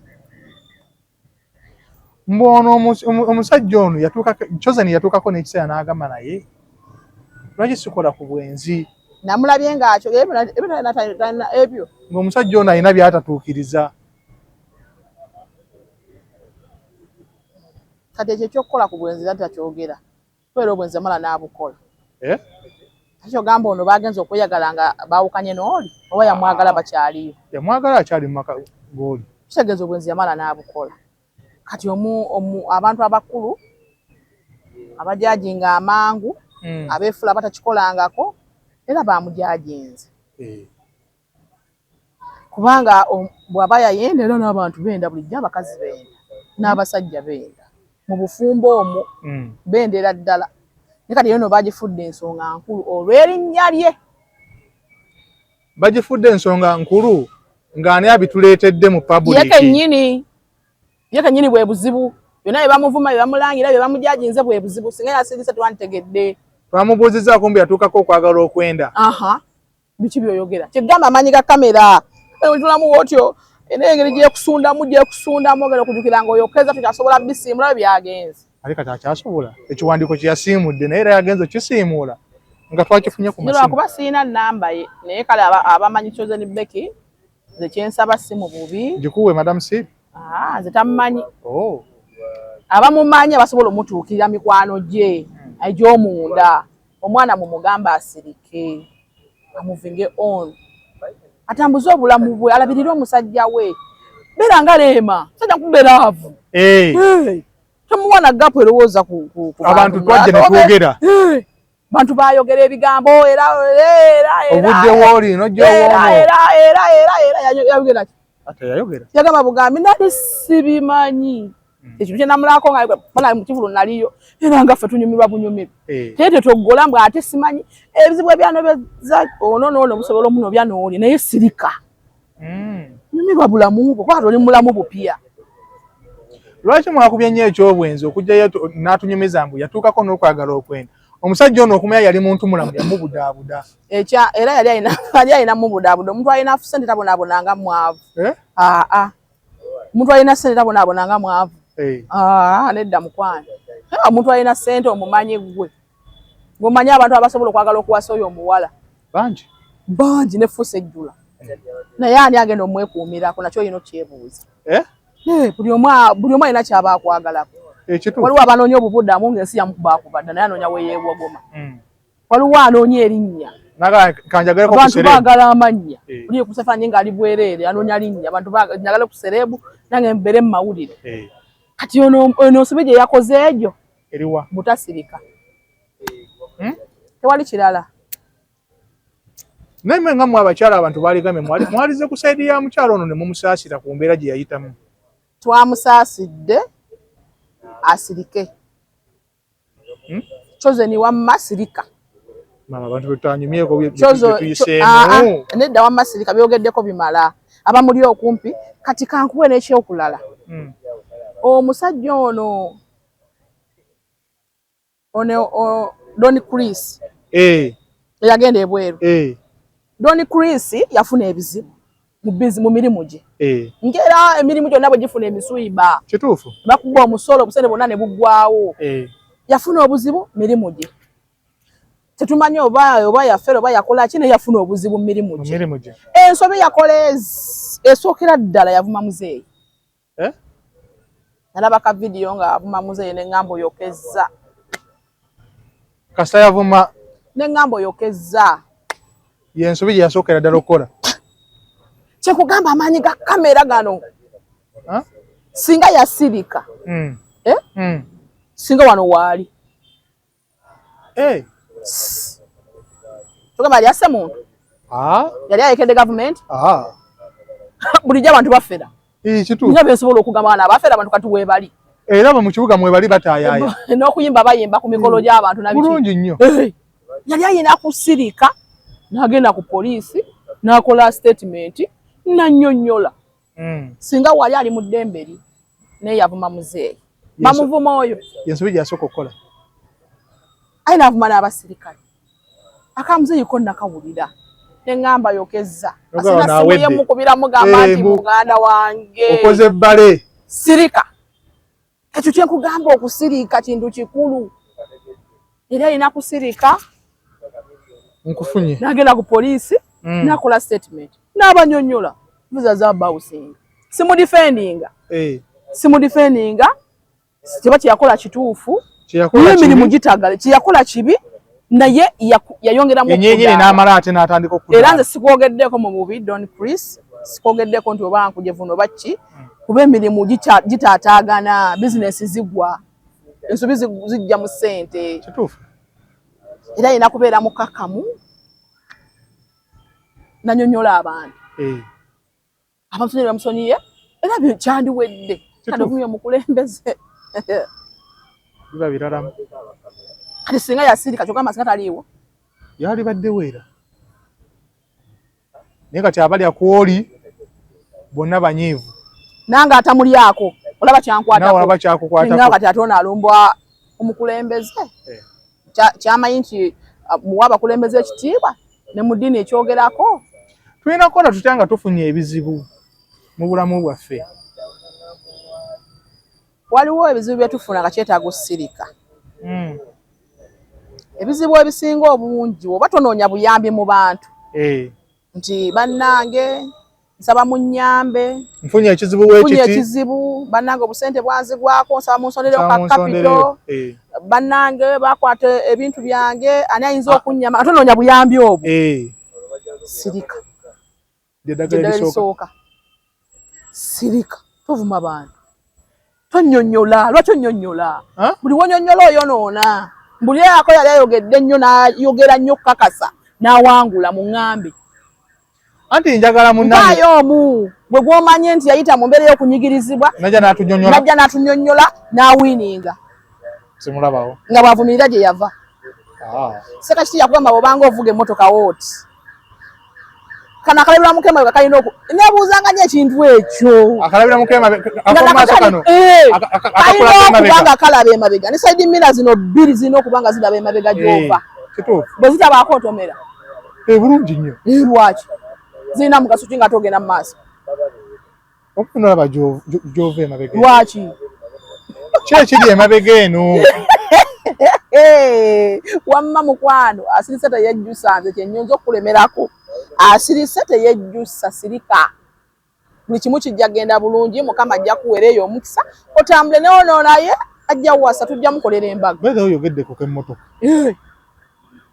mbwono omusajja ono Chosen yatuukako n'ekiseera n'agamba naye lwaki sikola ku bwenzi namulabye ng'akyogera ebyo ng'omusajja ono alina by'atatuukiriza kati ekyo ekyokukola ku bwenzi ate takyogera kubeera obwenzi amala n'abukola takyogamba ono bagenza okweyagala nga baawukanye n'oli oba yamwagala bakyaliyo yamwagala akyali mu maka g'oli kitegeeza obwenzi yamala n'abukola kati abantu abakulu abajajinga amangu abeefula batakikolangako era bamujajinze kubanga bw'aba yayenda era n'abantu benda bulijjo abakazi benda n'abasajja benda mu bufumbo omwo bendera ddala naye kati yono bagifudde ensonga nkulu olw'erinnya lye bagifudde ensonga nkulu ng'ani abituleetedde mu public ye kennyini bwe buzibu byonna bye bamuvuma bye bamulangira bye bamujajinze bwe buzibu singa yasirise twanditegedde twamubuuzizzaako mbu yatuukako okwagala okwenda biki byoyogera kyegamba amaanyi ga kamera tulamu otyo engeri gyekusundamu ogera okujjukira nga oyokeza tukyasobola bisiimula byagenze ali kati akyasobola ekiwandiiko kye yasiimudde naye era yagenze okisiimuula nga twakifunye ku masimu lwakuba siina nnamba ye naye kale abamanyi Chosen Becky nze kyensaba si mu bubi gikuwe Madam Sid nze tamumanyi abamumanyi abasobola omutuukirira mikwano gye egy'omunda omwana mumugamba asirike amuvinge on atambuze obulamu bwe alabirire omusajja we beera nga leema sajja kuberaavu tomuwana gapu erowooza ku abantu twajja ne twogera bantu bayogera ebigambo era obudde wooli nojjowoomo yayogera yagamba bugambi nali sibimanyi ekyo kyenamulako nga mukivulu naliyo era nga ffe tunyumirwa bunyumirwa naye tetoggola mbw ate simanyi ebizibu ebyanobeza ono noono busobola omunobya nooli naye sirika nyumirwa bulamu bwo kwata oli mulamu bupya lwaki mwakubye nnyo ekyobwenzi okujjayo n'atunyumiza mbu yatuukako n'okwagala okwenda omusajja ono okumanya yali muntu mulamu yamubudaabuda era yali alina mubudaabuda omuntu alina sente tabonaabonanga mwavu omuntu alina sente tabonaabonanga mwavu nedda mukwano omuntu alina sente omumanyi gwe ng'omanyi abantu abasobola okwagala okuwasa oyo omuwala bangi nefuusa ejjula naye ani agenda omwekuumirako nakyo olina okyebuuza buli omu alina kyaba akwagalako waliwo abanoonya obubuddamu ng'ensi yamukubakubadda naye anoonya weyeewogoma waliwo anoonya erinnya abantu baagala amannya oli ekusafaanyi ng'ali bwereere anoonya linnya abantu njagala ku serebu nange mbeere mu mawulire kati ono nsobe gye yakoze egyo eriwa butasirika tewali kirala Naye nga mwe abakyala abantu baaligamye mwalize ku side ya mukyalo ono ne mumusaasira ku mbeera gye yayitamu. Twamusaasidde asirike. Choze ni wamma sirika. Mama abantu betanyumyeko byetuyiseemu. Nedda wamma sirika byogeddeko bimala. Abamuli okumpi kati kankuwe n'ekyokulala. Omusajja ono Donny Chris. Yagenda ebweru. Donny Chris yafuna ebizibu mu mirimu gye. Ngera emirimu gyonna bwe gifuna emisuiba. Kituufu. Bakuba omusolo obusente bwonna ne buggwawo. Yafuna obuzibu mirimu gye. Tetumanyi oba yafera oba yakola ki ne yafuna obuzibu mu mirimu gye. Ensobi yakola esookera ddala yavuma muzeeyi. Nalaba ka video nga avuma muzeeyi n'eŋŋambo yokezza. Kasita yavuma n'eŋŋambo yokezza. Yensobi gye yasookera ddala okukola. Kyekugamba amaanyi ga kamera gano. Singa yasirika. Singa wano waali. Tugamba yali asse muntu. Yali ayekedde gavumenti. Bulijjo abantu bafera. Kituufu. Nyo bensobola okugamba bana abafera abantu kati weebali. Era mu kibuga mwebali bataayaaya. N'okuyimba bayimba ku mikolo gy'abantu nabiki. Bulungi nnyo. Yali ayina kusirika n'agenda ku poliisi n'akola statement n'annyonnyola. Singa wali ali mu ddembe eri naye yavuma muzeeyi. Bamuvuma oyo. Yensobi gye yasooka okukola. Ayina avuma n'abasirikale. Akamuzeeyi ko nakawulira. N'eŋŋamba yokezza. Asina simu ye mukubira mugamba nti muganda wange. Okoze ebbale. Sirika. Ekyo kye nkugamba okusirika kintu kikulu. Era ayina kusirika. Nkufunye. N'agenda ku poliisi. N'akola statement. N'abanyonnyola. Visa za bouncing. Simudifendinga. Simudifendinga. Kiba kyeyakola kituufu. Emirimu gitagala. Kyeyakola kibi. Naye yayongeramu yenyenyini n'amala ate n'atandika okudda. Era nze sikwogeddeko mu bubi Donny Chris. Sikwogeddeko nti oba nkujevuno baki. Kuba emirimu gitaataagana. Bizinesi zigwa. Ensobi zijja mu ssente. Kituufu. Era ayina kubeera mukakamu. Nanyonnyola abantu. Abantu bamusonyiye. Era kyandiwedde. Kati ovumye omukulembeze. Biba biralamu. Kati singa yasirika kyogamba singa taliiwo. Yali baddewo era. Naye kati abalya kwoli bonna banyiivu. Nange atamulyako. Olaba kyankwatako. Nawe olaba kyakukwatako. Nga kati ate ono alumbwa omukulembeze. Kyamanyi nti muwa abakulembeze ekitiibwa ne mu ddiini ekyogerako. Tulina kukola tutya nga tufunye ebizibu mu bulamu bwaffe. Waliwo ebizibu bye tufuna nga kyetaaga osirika. Ebizibu ebisinga obungi oba tonoonya buyambi mu bantu. Nti bannange nsaba munnyambe. Nfunye ekizibu w'ekiti. Nfunye ekizibu. Bannange obusente bwanzigwako nsaba munsondereko ka kapito. Bannange bakwata ebintu byange ani ayinza okunnyama. Tonoonya buyambi obwo. Sirika. Ddala lisooka. Sirika. Tovuma bantu. Tonnyonnyola. Lwaki onnyonnyola? Buli wonyonnyola oyonoona. Buli yako yali ayogedde nnyo n'ayogera nnyo kakasa n'awangula mu ŋŋambi. Anti njagala munnange. Mpaayo omu bwe gw'omanye nti yayita mu mbeera y'okunyigirizibwa. Najja n'atunnyonnyola n'awiininga. Simulabawo. Nga bw'avumirira gye yava. Sekakiti yakugamba bw'obanga ovuga emmotoka wooti. Kano akalabira mukema bwe kalina nebuuzanga nnyo ekintu ekyo. Akalabira mukema ak'omaaso kano. Kalina okubanga kalaba emabega. Ne side mirror zino bbiri zirina okubanga ziraba emabega gy'ova. Kituufu. Bwe zitabaako otomera. Bulungi nnyo. Lwaki? Zirina mugaso ki nga togenda mu maaso. Okufuna olaba gy'ova emabega. Lwaki? Ki ekiri emabega eno? Wamma mukwano asirise teyejjusa nze kyennyinza okulemerako. Asirise teyejjusa sirika. Buli kimu kijja genda bulungi Mukama ajja kuweera eyo omukisa. Otambule ne ono naye ajja wasa tujja mukolera embaga. Bweza oyogeddeko k'emmotoka.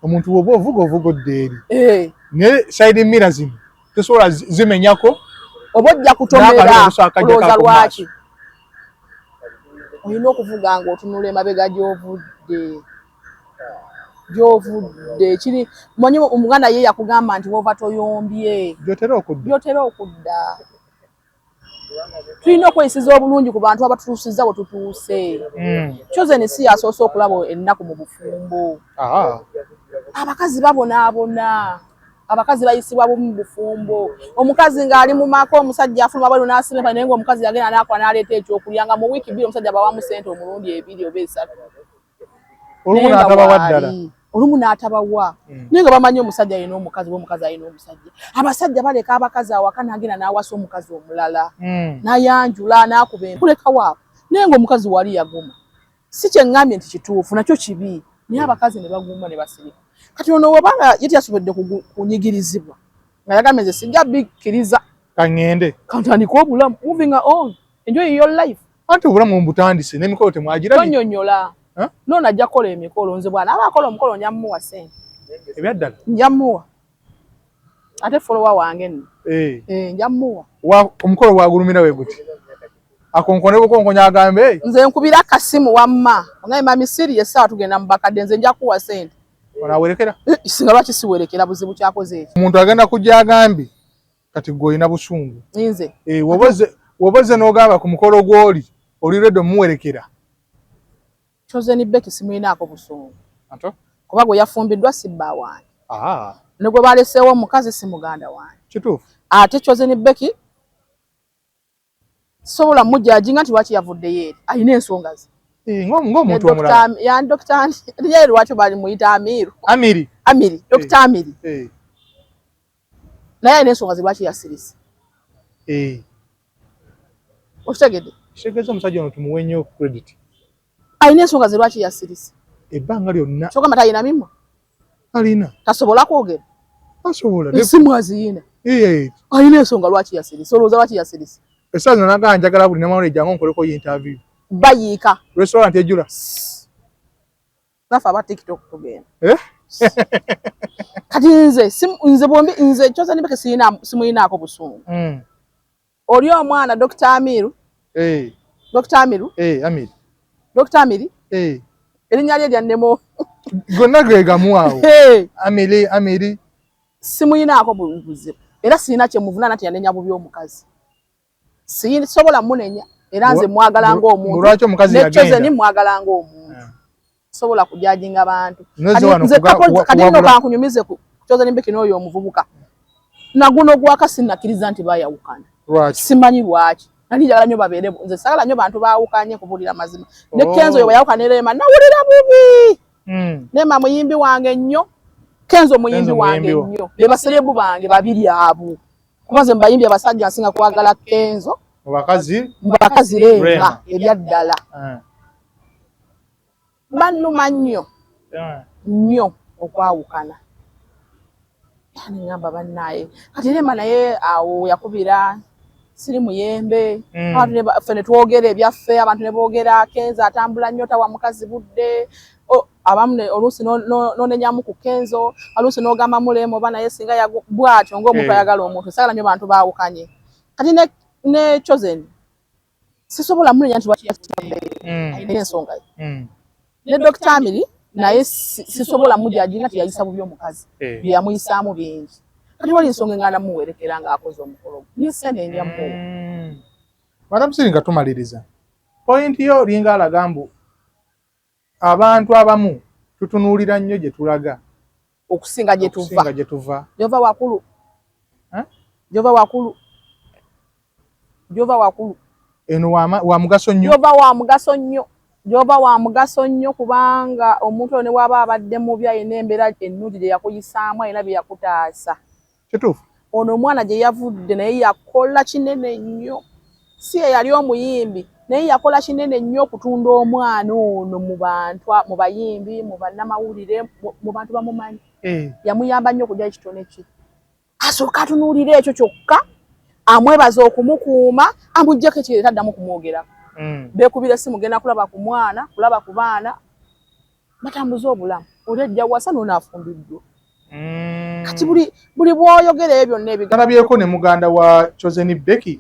Omuntu bw'oba ovuga odda eri. Naye side mirror zino tosobola zimenyako. Oba ojja kutomera olowooza lwaki? Olina okuvuga ng'otunula emabega gy'ovudde. gy'ovudde kiri manyi omuganda ye yakugamba nti wova toyombye gyotera okudda tulina okweyisiza obulungi ku bantu abatutuusizza bwe tutuuse Chosen si yasoose okulaba ennaku mu bufumbo abakazi babonaabona abakazi bayisibwa mu bufumbo omukazi ng'ali mu maka omusajja afuluma bwe n'asimepa naye ng'omukazi yagenda n'akola n'aleeta ekyokulya nga mu wiiki bbiri omusajja bawamu ssente omulundi 2 oba 3 olumu n'atabawa naye nga bamanyi omusajja alina omukazi omukazi alina omusajja abasajja baleka abakazi awaka n'agenda n'awasa omukazi omulala n'ayanjula n'akuba empuleka waabwe naye ng'omukazi wali yaguma si kyeŋŋambye nti kituufu nakyo kibi naye abakazi ne baguma ne basirika kati ono wabanga ye teyasobodde kunyigirizibwa nga yagambye nze sijja bikkiriza kaŋŋende kantandika obulamu moving on enjoy your life anti obulamu mbutandise n'emikolo temwagira tonyonyola nona ajja kukola emikolo nze bwana aba akola omukolo nja mmuwa ssente ebyaddala nja mmuwa ate folowa wange nno nja mmuwa omukolo gwagulumira we guti akonkone bukonkonya agambe nze nkubira akasimu wamma onaye mami siri essaawa tugenda mu bakadde nze nja kuwa ssente onawerekera singa lwaki siwerekera buzibu kyakoze ekyo omuntu agenda kujja agambe kati gw'olina busungu nze woboze n'ogamba ku mukolo gw'oli oli redo muwerekera Chosen Becky simuyinaako busungu kuba gwe yafumbiddwa si bba wange ne gwe baleseewo omukazi si muganda wange kituufu ate Chosen Becky sobola mujjajinga nti lwaki yavuddeyo eri alina ensonga ze ng'omuntu omulala yani dokita eriyo lwaki bali muyita Amiri dokita Amiri naye alina ensonga ze lwaki yasirise okitegedde kitegeeza omusajja ono tumuwe nnyo credit alina ensonga ze lwaki yasirise ebbanga lyonna kyogamba talina mimwa alina tasobola kwogera asobola esimu aziyina alina ensonga lwaki yasirise olowooza lwaki yasirise essaazi nanagaa njagala buli namawulire jangu nkoleko interview bayiika restaurant ejjula naffe aba tiktok tugenda kati nze bombi nze Chosen Becky simuyinaako busungu oli omwana Dr. Amiru Dr. Amiri erinnya lye lyannemo gonna gegamuawo Amiri simuyinaako buzibu era sirina kyemuvunaana nti yanenya bubi omukazi sobola munenya era nze mwagala ng'omuntu ne Chosen mwagala ng'omuntu sobola kujajinga abantu kati nno kankunyumize ku Chosen Becky n'oyo omuvubuka naguno gwaka sinnakkiriza nti baayawukana simanyi lwaki nali njagala nnyo babeere nze sagala nnyo bantu baawukanye kubuulira mazima ne Kenzo oyo bwayawukana ne Leema nawulira bubi Leema muyimbi wange nnyo Kenzo muyimbi wange nnyo be baserebu bange babiri abo kuba nze mbayimbi abasajja nsinga kwagala Kenzo mu bakazi Leema ebyaddala bannuma nnyo okwawukana yani ngamba bannaye kati Leema naye awo yakubira siri muyembe abantu ne twogera ebyaffe abantu ne boogera Kenzo atambula nnyo tawa mukazi budde abamu oluusi n'onenyamu ku Kenzo oluusi n'ogamba mulema oba naye singa bw'atyo ng'omuntu ayagala omuntu sagala nnyo bantu baawukanye kati ne Chosen sisobola munenya nti lwaki alina ensonga ye ne Dr. Amiri naye sisobola mujajinga nti yayisa bubi omukazi byeyamuyisaamu bingi kati wali ensonga enganda muwerekera ng'akoze omukolo nisene ndyamu Madam Siri nga tumaliriza point yo linga alaga mbu abantu abamu tutunuulira nnyo gye tulaga okusinga gye tuva Jova wakulu eno wa mugaso nnyo Jova wa mugaso nnyo kubanga omuntu ne waba abadde mubi ayina embeera ennungi gye yakuyisaamu ayina bye yakutaasa kituufu ono omwana gye yavudde naye yakola kinene nnyo si yali omuyimbi naye yakola kinene nnyo okutunda omwana ono mu bantu mu bayimbi mu bannamawulire mu bantu bamumanyi yamuyamba nnyo okugyayo ekitone kye asooka atunuulira ekyo kyokka amwebaza okumukuuma amuggyeko ekireeta addamu kumwogerako beekubira essimu genda kulaba ku mwana kulaba ku baana batambuza obulamu oli ajja wasa n'onaafumbiddwa kati buli bw'oyogera ebyo byonna nalabyeko ne muganda wa Chosen Becky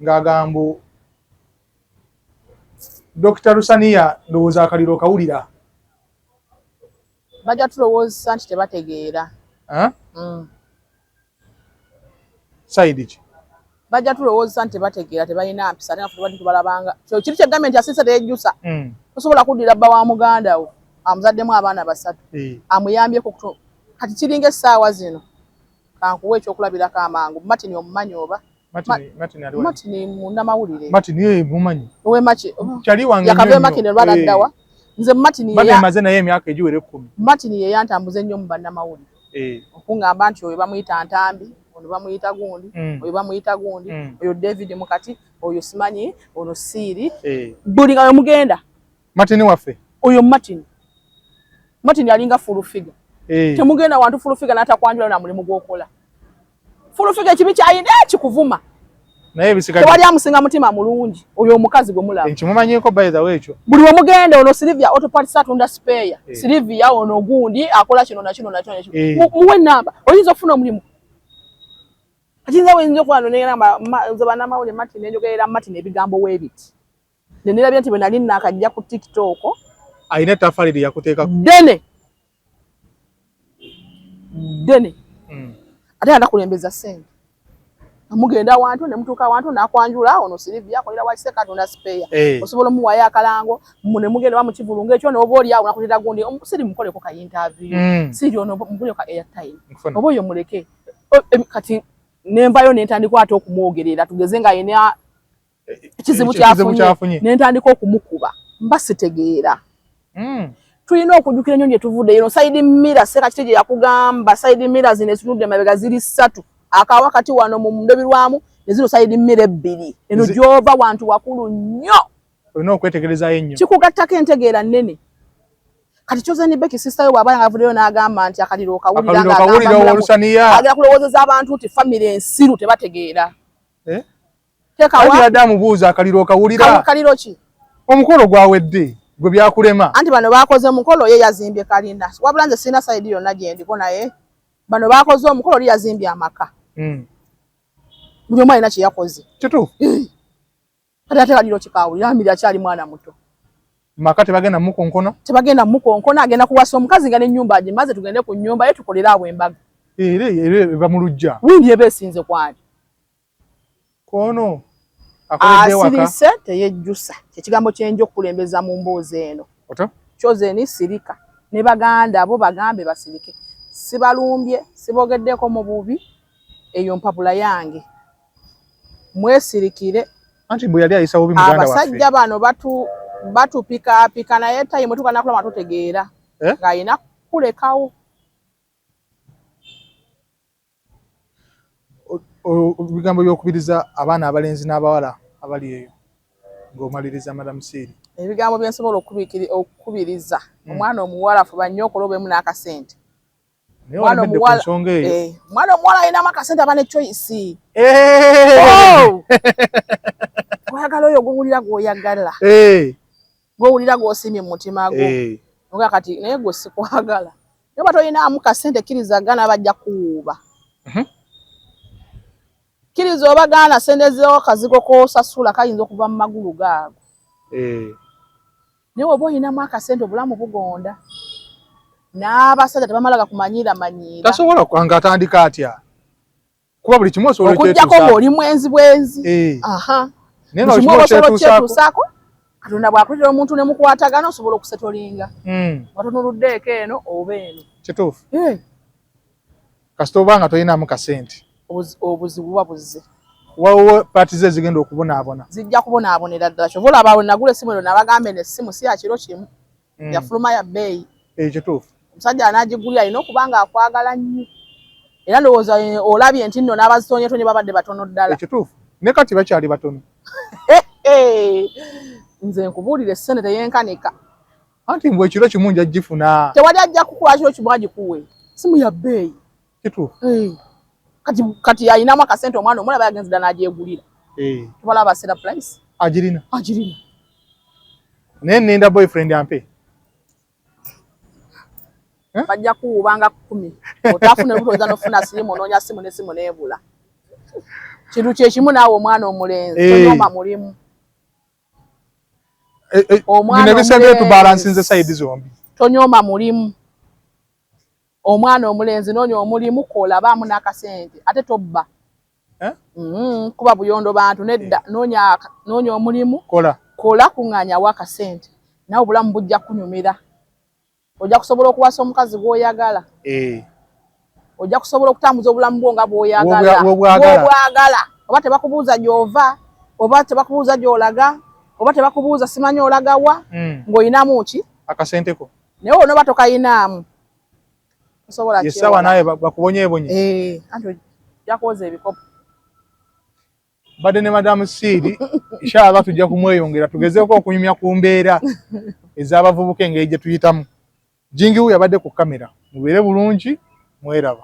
ng'agambo Dr. Rusania ndowooza akaliro kawulira bajja tulowooza nti tebategeera. Side ki? Bajja tulowooza nti tebategeera tebalina mpisa ate nga tubadde tubalabanga. Kiri kye gavumenti asiise teyejjusa. Tosobola kuddira bba wa muganda wo amuzaddemu abaana 3 amuyambyeko kati kiringa essaawa zino kankuwa ekyokulabirako amangu. Martin omumanyi oba? Martin munnamawulire. Martin ye mumanyi. Owe Maki. Kyali wange yakave Martin lwala ddawa. Nze Martin ye maze naye emyaka egiwere 10. Martin ye yantambuze nnyo mu bannamawulire. Okungamba nti oyo bamuyita Ntambi, ono bamuyita gundi, oyo bamuyita gundi, oyo David Mukati, oyo simanyi, ono Siiri. Buli nga mugenda. Martin waffe. Oyo Martin. Martin yalinga full figure. Temugenda wantu full figure natakwanjula na mulimu gwokola. Full figure kibi kyayina kikuvuma. Naye bisikati. Tewali amusinga mutima mulungi. Oyo omukazi gwe mulaba. Nkimumanyeko by the way ekyo. Buli omugenda ono Silvia auto parts atunda spare. Silvia ono gundi akola kino na kino na kino. Muwe namba. Oyinza ofuna omulimu. Ajinza wenzo kwano ne namba zobana mawule Martin nenjogerera Martin ebigambo webiti. Nenera byanti bwe nali nakajja ku TikTok. Aine tafalidi yakuteeka. Dene. Ate anakulembeza sente. Amugenda wantu ne mutuka wantu nakwanjula ono Silvia akolera wakiseka atunda spare. Osobola muwaya akalango mune mugenda wa mukivulunga ekyo n'oba oli awo nakutira gundi siri mukoleko ka interview. Siri ono muguleko ka airtime. Oba yo muleke. Kati nembayo nentandika ate okumwogerera tugeze nga yina ekizibu kyafunye nentandika okumukuba mbasitegeera. Tulina okujjukira nnyo gye tuvudde eno side mirror seka kiti gye yakugamba side mirror zino etunudde mabega ziri 3 akawa kati wano mu ndebirwamu nezino side mirror 2 eno gyova wantu wakulu nnyo olina okwetegereza ennyo kikugattako entegeera nnene kati kyoze ni Becky sister yo bw'aba ngavuleyo n'agamba nti akaliro okawulira olusaniya agala kulowoozeza abantu nti family ensiru tebategeera tekawa adamu buuza akaliro okawulira kaliro ki omukolo gwawedde gwe byakulema anti bano bakoze omukolo ye yazimbye kalinda wabula nze sina side yonna gye ndiko naye bano bakoze omukolo oli yazimbye amaka buli omu alina kye yakoze kituufu ate kaliro kikawulira amiri akyali mwana muto maka tebagenda mukonkono agenda kuwasa omukazi nga n'ennyumba agimaze tugende ku nnyumba ye tukolere awo embaga ere bamulujja windi eba esinze kwali kono asirise teyejjusa kyekigambo kyenjo okukulembeza mu mboozi eno kyozeni sirika ne baganda bo bagambe basirike sibalumbye sibogeddeko mu bubi eyo mpapula yange mwesirikire anti bwe yali ayisa bubi muganda waffe abasajja bano batupika naye tayi mwe tukanakulama tutegeera ng'ayina kulekawo bigambo by'okubiriza abaana abalenzi n'abawala abali eyo ng'omaliriza Madam Siiri ebigambo bye nsobola okukubiriza omwana omuwala fuba nnyo okolobemu n'akasente mwana omuwala alinamu akasente aba ne choice oyagala oyo gwowulira gw'oyagala gwowulira gw'osiimye mu mutima gwo nga kati naye gwe sikwagala naye bata oyinaamu kasente kkiriza gana bajja kuwuuba kkiriza oba gaana sente zeewo kazigo k'osasula kayinza okuva mu magulu gaago naye oba oyinamu akasente obulamu bugonda n'abasajja tebamalaga kumanyiira tasobola nga atandika atya kuba buli kimu osobola okujjako ng'oli mwenzi bwenzi kimu osobola okyetuusaako Katonda bw'akulira omuntu ne mukwatagana osobola okusetolinga watunuluddeeko eno oba eno kituufu kasita oba nga toyinaamu kasente obuzibu buba buzze waliwo paati ze zigenda okubonaabona zijja kubonaabonera ddala kyova olaba awo nagula essimu eno nabagambe n'essimu si ya kiro kimu yafuluma ya bbeeyi kituufu omusajja anaagigulira alina okuba nga akwagala nnyo era ndowooza olabye nti nno n'abazitonyetonye babadde batono ddala kituufu ne kati bakyali batono nze nkubuulira essente teyenkanika anti mbwe ekiro kimu nja gifuna tewali ajja kukuwa kiro kimu agikuwe simu ya bbeeyi kituufu kati ayinamu akasente omwana omulaba yagenze dda n'agyegulira tubalaba basera price agirina naye nninda boyfriend ampe bajja kuwubanga 10 otafuna lutoza nofuna simu onoonya simu n'esimu n'ebula kintu kyekimu naawe omwana omulenzi tonyoma mulimu omwana omulenzi tubalansinze sayidi zombi tonyoma mulimu omwana omulenzi noonya omulimu kola baamu n'akasente ate tobba kuba buyondo bantu nedda noonya omulimu kola kuŋŋaanyawo akasente nawe obulamu bujja kunyumira ojja kusobola okuwasa omukazi gw'oyagala ojja kusobola okutambuza obulamu bwo nga bw'obwagala oba tebakubuuza gy'ova oba tebakubuuza gy'olaga oba tebakubuuza simanyi olagawa ng'olinamu ki akasenteko naye onooba tokayinaamu osobola yesawa naye bakubonyeebonye anti ojja kwoza ebikopo badde ne madamu Siiri inshallah tujja kumweyongera tugezeeko okunyumya ku mbeera ez'abavubuka engeri gye tuyitamu. Jingiwu yabadde ku kamera mubeere bulungi mweraba.